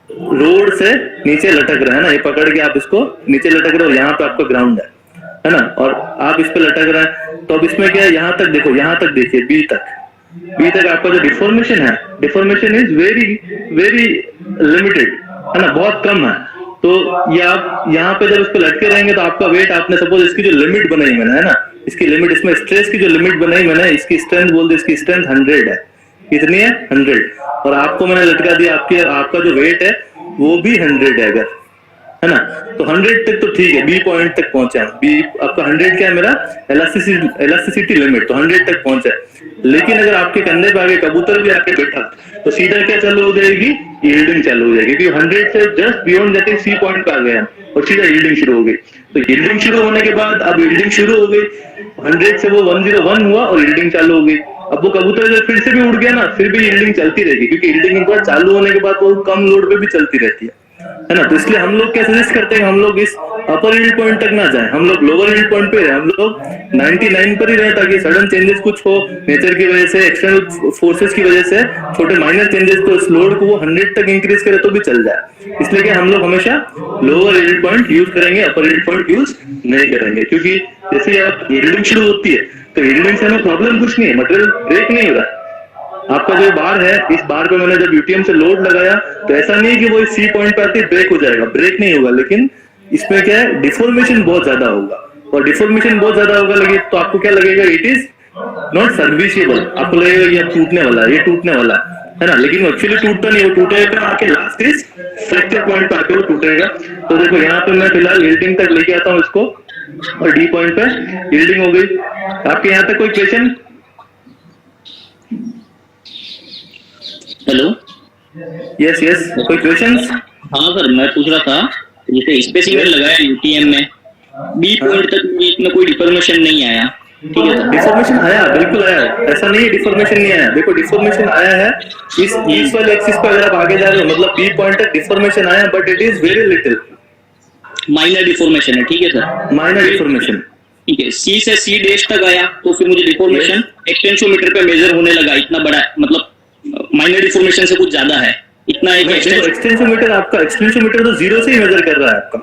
रोड से नीचे लटक रहे हैं ना, ये पकड़ के आप इसको नीचे लटक रहे हो, यहाँ पे आपका ग्राउंड है ना, और आप इस पे लटक रहे हैं। तो अब इसमें क्या है, यहाँ तक देखो, यहाँ तक देखिए, बी तक आपका जो डिफॉर्मेशन है, deformation is very very limited है ना, बहुत कम है। तो ये आप यहाँ पे जब इस पे लटके रहेंगे तो आपका वेट, आपने सपोज इसकी जो लिमिट बनाई मैंने है ना, इसकी लिमिट, इसमें स्ट्रेस की जो लिमिट बनाई मैंने, इसकी स्ट्रेंथ बोल दी, इसकी स्ट्रेंथ 100 है। कितनी है? 100। और आपको मैंने लटका दिया, आपका जो वेट है वो भी 100 है अगर, है ना, तो 100 तक तो ठीक है, बी पॉइंट तक पहुंचा। बी आपका 100 क्या है मेरा इलास्टिसिटी लिमिट, तो 100 तक पहुंचा। लेकिन अगर आपके कंधे पे आगे कबूतर भी आके बैठा तो सीधा क्या चालू हो जाएगी? यील्डिंग चालू हो जाएगी, क्योंकि 100 से जस्ट बियॉन्ड जाते सी पॉइंट पे आ गया और सीधा यील्डिंग शुरू हो गई। तो यील्डिंग शुरू होने के बाद अब यील्डिंग शुरू हो गई, 100 से वो 101 हुआ और यील्डिंग चालू हो गई। अब वो कबूतर जब फिर से भी उड़ गया ना, फिर भी यील्डिंग चलती रहेगी, क्योंकि यील्डिंग एक बार चालू होने के बाद वो कम लोड पे भी चलती रहती है ना। तो इसलिए हम लोग क्या सजेस्ट करते हैं, हम लोग इस अपर यील्ड पॉइंट तक ना जाएं, हम लोग लोअर यील्ड पॉइंट पे रहे, हम लोग 99 पर ही रहे, ताकि सडन चेंजेस कुछ हो नेचर की वजह से, एक्सटर्नल फोर्सेस की वजह से, छोटे माइनर चेंजेस, तो इस लोड को वो 100 तक इंक्रीज करे तो भी चल जाए। इसलिए कि हम लोग हमेशा लोअर यील्ड पॉइंट यूज करेंगे, अपर यील्ड पॉइंट यूज नहीं करेंगे, क्योंकि जैसे आप यील्डिंग शुरू होती है तो यील्डिंग से हमें प्रॉब्लम कुछ नहीं है, मटेरियल ब्रेक नहीं हो रहा। आपका जो बार है, इस बार पे मैंने जब यूटीएम से लोड लगाया तो ऐसा नहीं है कि वो इस सी पॉइंट पे आते ही ब्रेक हो जाएगा, ब्रेक नहीं होगा, लेकिन इसमें क्या है, डिफॉर्मेशन बहुत ज्यादा होगा, और डिफॉर्मेशन बहुत ज्यादा होगा लगे तो आपको क्या लगेगा, इट इज नॉट सर्विसेबल, आपको लगेगा ये टूटने वाला है, ये टूटने वाला है ना, लेकिन एक्चुअली टूटता नहीं, वो टूटेगा आके लास्ट इज फ्रैक्चर पॉइंट पे आके वो टूटेगा। तो देखो यहाँ पे मैं फिलहाल यील्डिंग तक लेके आता हूँ इसको, और डी पॉइंट पे यील्डिंग हो गई। आपके यहाँ तक कोई क्वेश्चन? हेलो, यस, कोई क्वेश्चंस? हाँ सर, मैं पूछ रहा था, जैसे स्पेसिमेन लगाया यूटीएम में, बी पॉइंट तक इसमें कोई डिफॉर्मेशन नहीं आया, ठीक है सर? डिफॉर्मेशन आया, बिल्कुल आया, ऐसा नहीं है डिफॉर्मेशन नहीं आया। देखो डिफॉर्मेशन आया है इस वाले एक्सिस पे, अगर आप आगे जा रहे हो, मतलब बी पॉइंट तक डिफॉर्मेशन आया, but it is very little, minor deformation है, ठीक है सर? माइनर डिफॉर्मेशन, ठीक है। सी से सी डैश तक आया तो फिर मुझे डिफॉर्मेशन एक्सटेंसोमीटर पे मेजर होने लगा, इतना बड़ा, मतलब माइनर डिफॉर्मेशन से कुछ ज्यादा है, इतना एक एक्सटेंसोमीटर, आपका एक्सटेंसोमीटर तो 0 से ही मेजर कर रहा है आपका।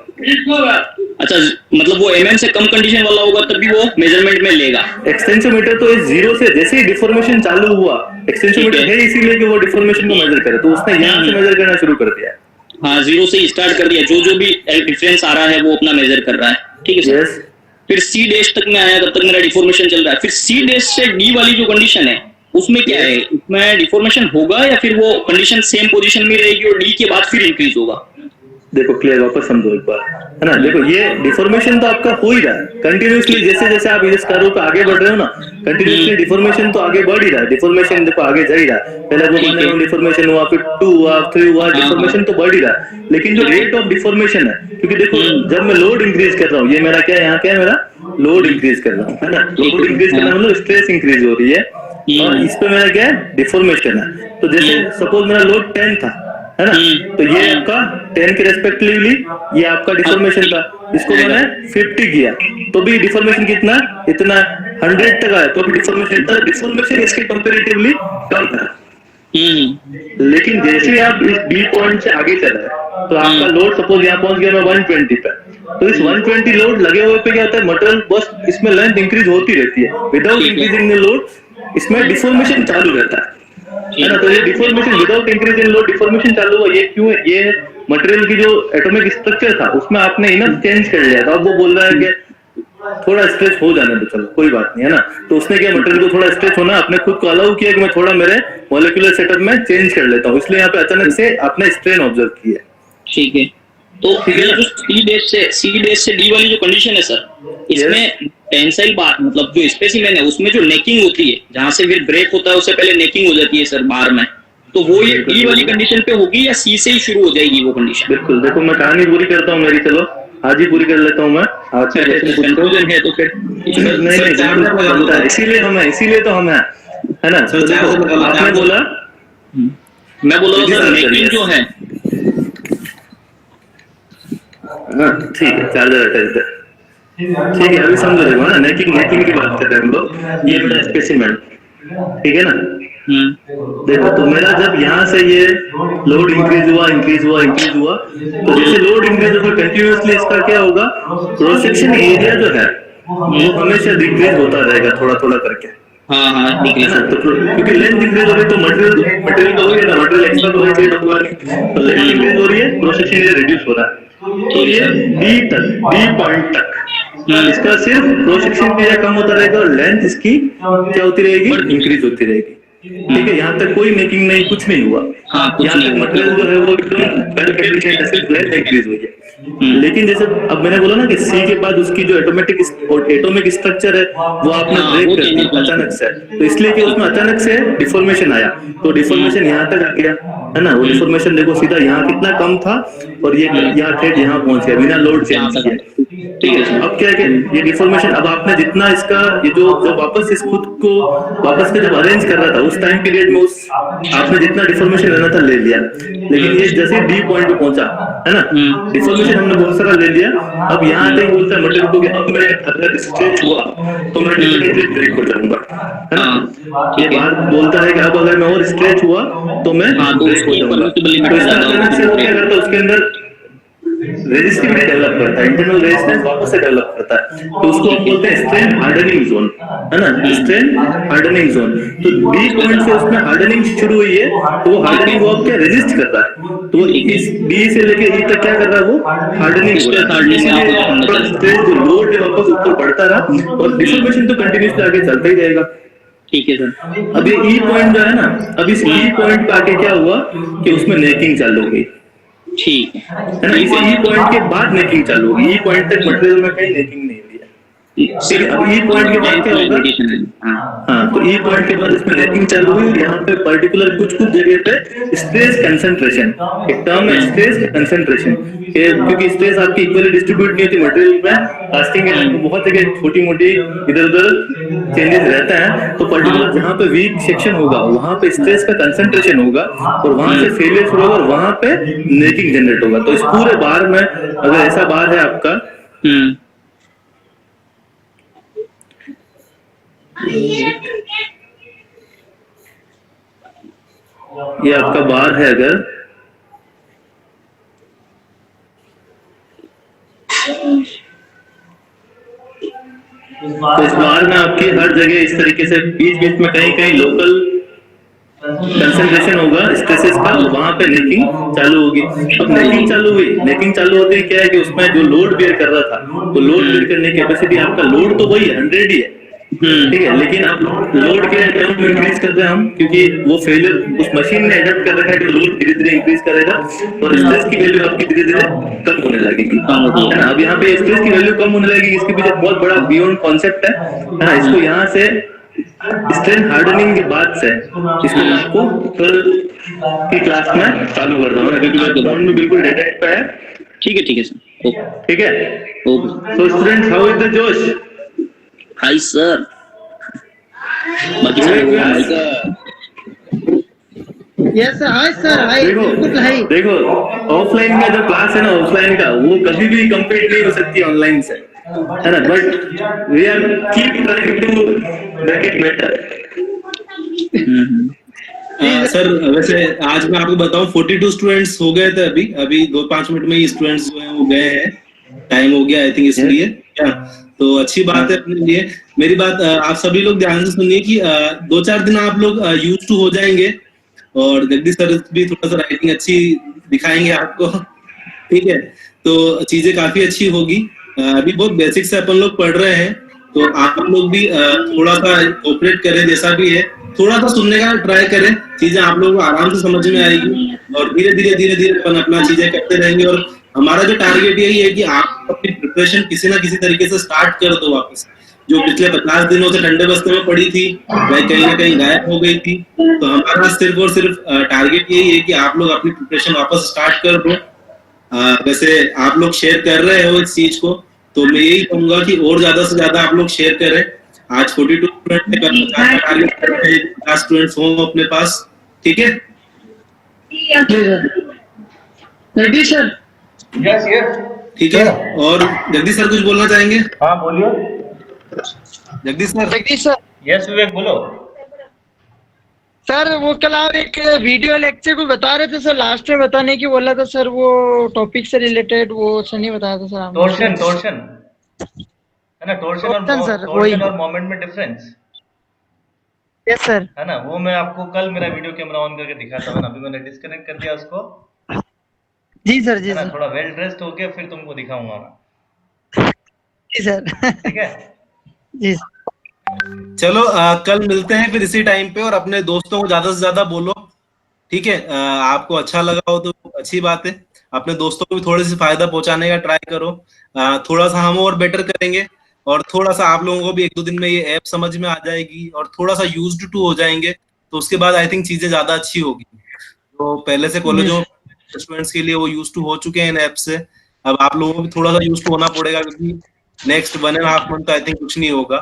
अच्छा, मतलब वो एमएम से कम कंडीशन वाला होगा तभी वो मेजरमेंट में लेगा। एक्सटेंसोमीटर तो इस 0 से, जैसे ही डिफॉर्मेशन चालू हुआ, एक्सटेंसोमीटर है इसीलिए कि वो डिफॉर्मेशन को मेजर करे, तो उसने यहाँ से मेजर करना शुरू कर दिया। हाँ, 0 से स्टार्ट कर दिया, जो भी डिफरेंस आ रहा है वो अपना मेजर कर रहा है, ठीक है सर? फिर सी डैश तक में आया, तब तक मेरा डिफॉर्मेशन चल रहा है। फिर सी डैश से डी वाली जो कंडीशन है उसमें क्या है, उसमें डिफॉर्मेशन होगा या फिर वो कंडीशन सेम पोजीशन में रहेगी और डी के बाद फिर इंक्रीज होगा? देखो क्लियर, वापस समझो एक बार, है ना। देखो ये डिफॉर्मेशन तो आपका हो ही रहा है कंटिन्यूअसली, जैसे जैसे आप इस कर्व पे आगे बढ़ रहे हो ना, कंटिन्यूअसली डिफॉर्मेशन तो आगे बढ़ ही रहा है, डिफॉर्मेशन देखो आगे जा ही रहा है। पहले वो माने डिफॉर्मेशन हुआ, फिर 2 हुआ, 3 हुआ, डिफॉर्मेशन तो बढ़ ही रहा है, लेकिन जो रेट ऑफ डिफॉर्मेशन है, क्योंकि देखो जब मैं लोड इंक्रीज कर रहा हूँ, ये मेरा क्या है, यहाँ क्या है, मेरा लोड इंक्रीज कर रहा हूँ, है ना। लोड इंक्रीज करना मतलब स्ट्रेस इंक्रीज हो रही है, और इस पे मेरा क्या है, डिफॉर्मेशन है। तो जैसे सपोज मेरा लोड 10 था, है ना, तो ये आपका 10 के रेस्पेक्टिवली ये आपका डिफॉर्मेशन था, इसको मैंने 50 किया तो भी डिफॉर्मेशन कितना, इतना 100 तक आया तो भी डिफॉर्मेशन था, डिफॉर्मेशन इसके कंपैरेटिवली कम था। लेकिन जैसे आप इस बी पॉइंट से आगे चले तो आपका लोड सपोज यहाँ पहुंच गया मैं 120 पे, तो इस 120 लोड लगे हुए पे क्या होता है, मटेरियल बस इसमें लेंथ इंक्रीज होती रहती है, विदाउट इंक्रीजिंग द लोड इसमें डिफॉर्मेशन चालू रहता है ना। तो ये deformation without increase in load deformation चालू हुआ, ये क्यों है, ये मटेरियल की जो एटॉमिक स्ट्रक्चर था उसमें आपने इनफ चेंज कर लिया था। अब वो बोल रहा है कि थोड़ा स्ट्रेच हो जाने दो, चलो कोई बात नहीं, है ना। तो उसने क्या, मटेरियल को थोड़ा स्ट्रेच होना, अपने खुद को अलाउ किया कि मैं थोड़ा मेरे मॉलिक्यूलर सेटअप में चेंज कर लेता हूँ, इसलिए यहाँ पे अचानक से आपने स्ट्रेन ऑब्जर्व किया, ठीक है। तो सी डैश से डी वाली जो कंडीशन है सर, इसमें टेंसाइल बार, मतलब जो स्पेसिमेन है उसमें जो नेकिंग होती है, जहां से फिर ब्रेक होता है उससे पहले नेकिंग हो जाती है सर बार में, तो वो ये डी वाली कंडीशन पे होगी या सी से ही शुरू हो जाएगी वो कंडीशन? बिल्कुल। देखो मैं कहानी पूरी करता हूँ मेरी, चलो आज ही पूरी कर लेता हूँ मैं। आपसे कंफ्यूजन है तो फिर नहीं बिल्कुल, इसीलिए तो हम है ना। तो देखो आपने बोला, मैं बोल रहा हूँ सर नेकिंग जो है, हाँ ठीक है, चार्जर अटैच है, ठीक है अभी समझो। देखो ना नेकिंग की बात कर रहे हैं हम लोग, ये मेरा स्पेसिमेन, ठीक है ना। देखो तो मेरा जब यहाँ से ये लोड इंक्रीज हुआ, तो जैसे लोड इंक्रीज होगा कंटिन्यूअसली इसका क्या होगा, क्रॉस सेक्शन एरिया जो है वो हमेशा डिक्रीज होता रहेगा थोड़ा थोड़ा करके। हाँ है ना। तो क्योंकि लेंथ इंक्रीज हो रही है तो मटेरियल तो हो रही है ना, मटेरियल एक्स्ट्रा तो है, तो लेंथ इंक्रीज हो रही है, क्रॉस सेक्शन एरिया रिड्यूस हो रहा है। तो ये डी पॉइंट तक इसका सिर्फ क्रॉस सेक्शन एरिया कम होता रहेगा और लेंथ इसकी क्या होती रहेगी, इंक्रीज होती रहेगी। ठीक है, यहाँ तक कोई मेकिंग नहीं, कुछ नहीं हुआ। यहाँ तक मटेरियल जो है वो एकदम इंक्रीज हुई है। लेकिन जैसे अब मैंने बोला ना कि सी के बाद उसकी जो एटॉमिक स्ट्रक्चर है वो आपने ब्रेक कर दी अचानक से, तो इसलिए कि उसमें अचानक से डिफॉर्मेशन आया, तो डिफॉर्मेशन यहाँ तक आ गया, है ना। वो डिफॉर्मेशन देखो सीधा यहाँ कितना कम था और ये यहाँ ठेठ यहाँ पहुंच गया बिना लोड चेंज किए। ठीक है, अब क्या है ये डिफॉर्मेशन, अब आपने जितना इसका ये जो वापस इस खुद को वापस के जब अरेंज कर रहा था उस टाइम पीरियड में उस आपने जितना डिफॉर्मेशन लेना था ले लिया, लेकिन ये जैसे डी पॉइंट पे पहुंचा, है ना, डिफॉर्मेशन हमने बहुत सारा ले लिया। अब यहाँ तक बोलता है मटेरियल को कि अब मैं अगर स्ट्रेच हुआ तो मैं डेफिनेटली ब्रेक हो जाऊंगा, है ना। ये बात बोलता है कि अब अगर मैं और स्ट्रेच हुआ तो मैं ब्रेक हो जाऊंगा। तो इसका अचानक से वो क्या करता है, उसके अंदर रेजिस्टिविटी डेवलप करता है, इंटरनल रेजिस्टेंस वापस से डेवलप करता है, तो उसको हम बोलते हैं स्ट्रेन हार्डनिंग जोन, है ना, स्ट्रेन हार्डनिंग जोन। तो डी पॉइंट से उसमें हार्डनिंग शुरू हुई है, तो वो हार्डनिंग वो अब क्या रेजिस्ट करता है, तो वो इस डी से लेके ई तक क्या कर रहा है, वो हार्डनिंग हो रहा है। स्ट्रेस जो लोड है वापस ऊपर बढ़ता रहा और डिफॉर्मेशन तो कंटिन्यूसली आगे चलता ही रहेगा। ठीक है सर। अब ये ई पॉइंट जो है ना, अब इस ई पॉइंट पे आके क्या हुआ कि उसमें नेकिंग चालू हो गई, ठीक है ना। इस ई पॉइंट के बाद नेकिंग चालू होगी, ई पॉइंट तक मटेरियल में कहीं नेकिंग नहीं हुई है। अब ई पॉइंट के बाद क्या होगा, हाँ तो ई पॉइंट के बाद इसमें नेकिंग चालू हुई। यहाँ पे पर्टिकुलर कुछ जगह पे स्ट्रेस कंसंट्रेशन, एक टर्म है स्ट्रेस कंसंट्रेशन, क्योंकि स्ट्रेस आपकी इक्वली डिस्ट्रीब्यूट नहीं होती मटेरियल में, कास्टिंग में बहुत जगह छोटी मोटी इधर उधर चेंजेस रहता है, तो पर्टिकुलर जहाँ पे वीक सेक्शन होगा वहां पे स्ट्रेस का कंसंट्रेशन होगा और वहां से फेलियर शुरू होगा और वहां पे नेकिंग जनरेट होगा। तो इस पूरे बार में अगर ऐसा बार है आपका, ये आपका बार है अगर, तो इस बार में आपकी हर जगह इस तरीके से बीच बीच में कहीं कहीं लोकल कंसंट्रेशन होगा स्ट्रेसेस का, वहां पे नेकिंग चालू होगी। अब नेकिंग चालू हुई, नेकिंग चालू होते ही क्या है कि उसमें जो लोड बेयर कर रहा था वो लोड बेयर करने की कैपेसिटी, आपका लोड तो वही 100 ही है, ठीक है, लेकिन अब लोड के टर्म इंक्रीज कर रहे हैं हम, क्योंकि वो फेलियर उस मशीन ने एडप्ट कर रखा है कि लोड धीरे धीरे इंक्रीज करेगा और स्ट्रेस की वैल्यू आपकी धीरे धीरे कम होने लगेगी, है ना। अब यहाँ पे स्ट्रेस की वैल्यू कम होने लगेगी, इसके पीछे बहुत बड़ा बियॉन्ड कॉन्सेप्ट है ना। इसको यहाँ से स्ट्रेन हार्डनिंग के बाद से इसको मैं आपको कल की क्लास में चालू कर दूंगा, क्योंकि ग्राउंड में बिल्कुल डेटा पे है। ठीक है सर, ठीक है। So students, how is the जोश? Hi sir. Yes sir, hi sir, hi, बिल्कुल हाय। देखो ऑफलाइन का जो क्लास है ना, ऑफलाइन का वो कभी भी कंप्लीट नहीं हो सकती ऑनलाइन से, है ना, but we are keep trying to make it better. Sir वैसे आज मैं आपको बताऊं 42 स्टूडेंट्स हो गए थे, अभी 2-5 मिनट में ही स्टूडेंट्स जो हैं वो गए हैं, टाइम हो गया आई थिंक, इसलिए क्या तो अच्छी बात है अपने लिए। मेरी बात आप सभी लोग ध्यान से सुनिए कि 2-4 दिन आप लोग यूज टू हो जाएंगे और जगदीश सर भी थोड़ा सा राइटिंग अच्छी दिखाएंगे आपको, ठीक है, तो चीजें काफी अच्छी होगी। अभी बहुत बेसिक से अपन लोग पढ़ रहे हैं, तो आप लोग भी थोड़ा सा कोऑपरेट करें, जैसा भी है थोड़ा सा सुनने का ट्राई करें, चीजें आप लोगों को आराम से समझ में आएगी और धीरे धीरे अपन अपना चीजें करते रहेंगे। और हमारा जो टारगेट यही है कि आप अपनी प्रिपरेशन किसी ना किसी तरीके से स्टार्ट कर दो वापस, जो पिछले 50 दिनों से ठंडे बस्ते में पड़ी थी वह कहीं ना कहीं गायब हो गई थी। तो हमारा सिर्फ और सिर्फ टारगेट यही है कि आप लोग अपनी प्रिपरेशन वापस स्टार्ट कर दो। वैसे आप लोग शेयर कर रहे हो इस चीज को, तो मैं यही कहूंगा कि और ज्यादा से ज्यादा आप लोग शेयर करें। आज 42 स्टूडेंट है, कल 50 का टारगेट करते हैं, 50 स्टूडेंट्स हों अपने पास, ठीक है? जगदीश सर, यस यस ठीक है। और जगदीश सर कुछ बोलना चाहेंगे? हाँ बोलिए। Jagdish sir. Jagdish sir, yes Vivek बोलो। सर वो कल आप एक वीडियो लेक्चर को बता रहे थे सर, लास्ट में बताने की बोला था सर, वो टॉपिक से रिलेटेड वो सर नहीं बताया था सर आपने। टोर्शन है ना, Torsion, sir, वही। टोर्शन और मोमेंट में डिफरेंस यस सर। है ना, वो मैं आपको कल मेरा वीडियो कैमरा ऑन करके दिखाता हूँ ना, अभी मैंने डिस्कनेक्ट कर दिया उसको, जी सर, जी है ना, सर, थोड़ा वेल ड्रेस्ड होके फिर तुमको दिखाऊंगा मैं, जी सर। ठीक है? जी चलो कल मिलते हैं फिर इसी टाइम पे, और अपने दोस्तों को ज्यादा से ज्यादा बोलो, ठीक है? आपको अच्छा लगा हो तो अच्छी बात है, अपने दोस्तों को भी थोड़ी सी फायदा पहुंचाने का ट्राई करो। थोड़ा सा हम और बेटर करेंगे, और थोड़ा सा आप लोगों को भी 1-2 दिन में ये ऐप समझ में आ जाएगी और थोड़ा सा यूज्ड टू हो जाएंगे, तो उसके बाद आई थिंक चीजें ज्यादा अच्छी होगी। तो पहले से कॉलेजों स्टूडेंट्स के लिए वो यूज टू हो चुके हैं इन ऐप से, अब आप लोगों को भी थोड़ा सा यूज टू होना पड़ेगा, क्योंकि नेक्स्ट 1.5 मंथ आई थिंक कुछ नहीं होगा,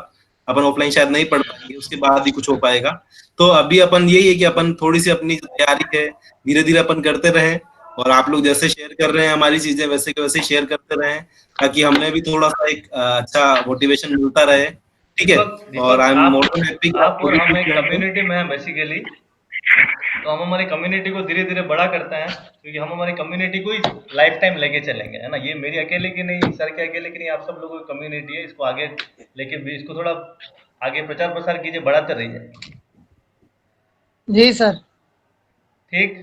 अपन ऑफलाइन शायद नहीं पढ़ पाएंगे, उसके बाद ही कुछ हो पाएगा। तो अभी अपन यही है कि अपन थोड़ी सी अपनी जो तैयारी है धीरे धीरे अपन करते रहें, और आप लोग जैसे शेयर कर रहे हैं हमारी चीजें वैसे के वैसे शेयर करते रहें, ताकि हमें भी थोड़ा सा एक अच्छा मोटिवेशन मिलता रहे, ठीक है? और I am more than happy. आप और हम एक कम्युनिटी में हैं बेसिकली, तो हम हमारी कम्युनिटी को धीरे धीरे बड़ा करते हैं, क्योंकि हम हमारी कम्युनिटी को ही लाइफ टाइम लेके चलेंगे, है ना। ये मेरी अकेले की नहीं, सर के अकेले की नहीं, आप सब लोगों की कम्युनिटी है, इसको आगे लेके भी, इसको थोड़ा आगे प्रचार प्रसार कीजिए, बढ़ाते रहिए, जी सर। ठीक?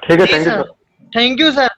ठीक है, thank you sir. Thank you sir.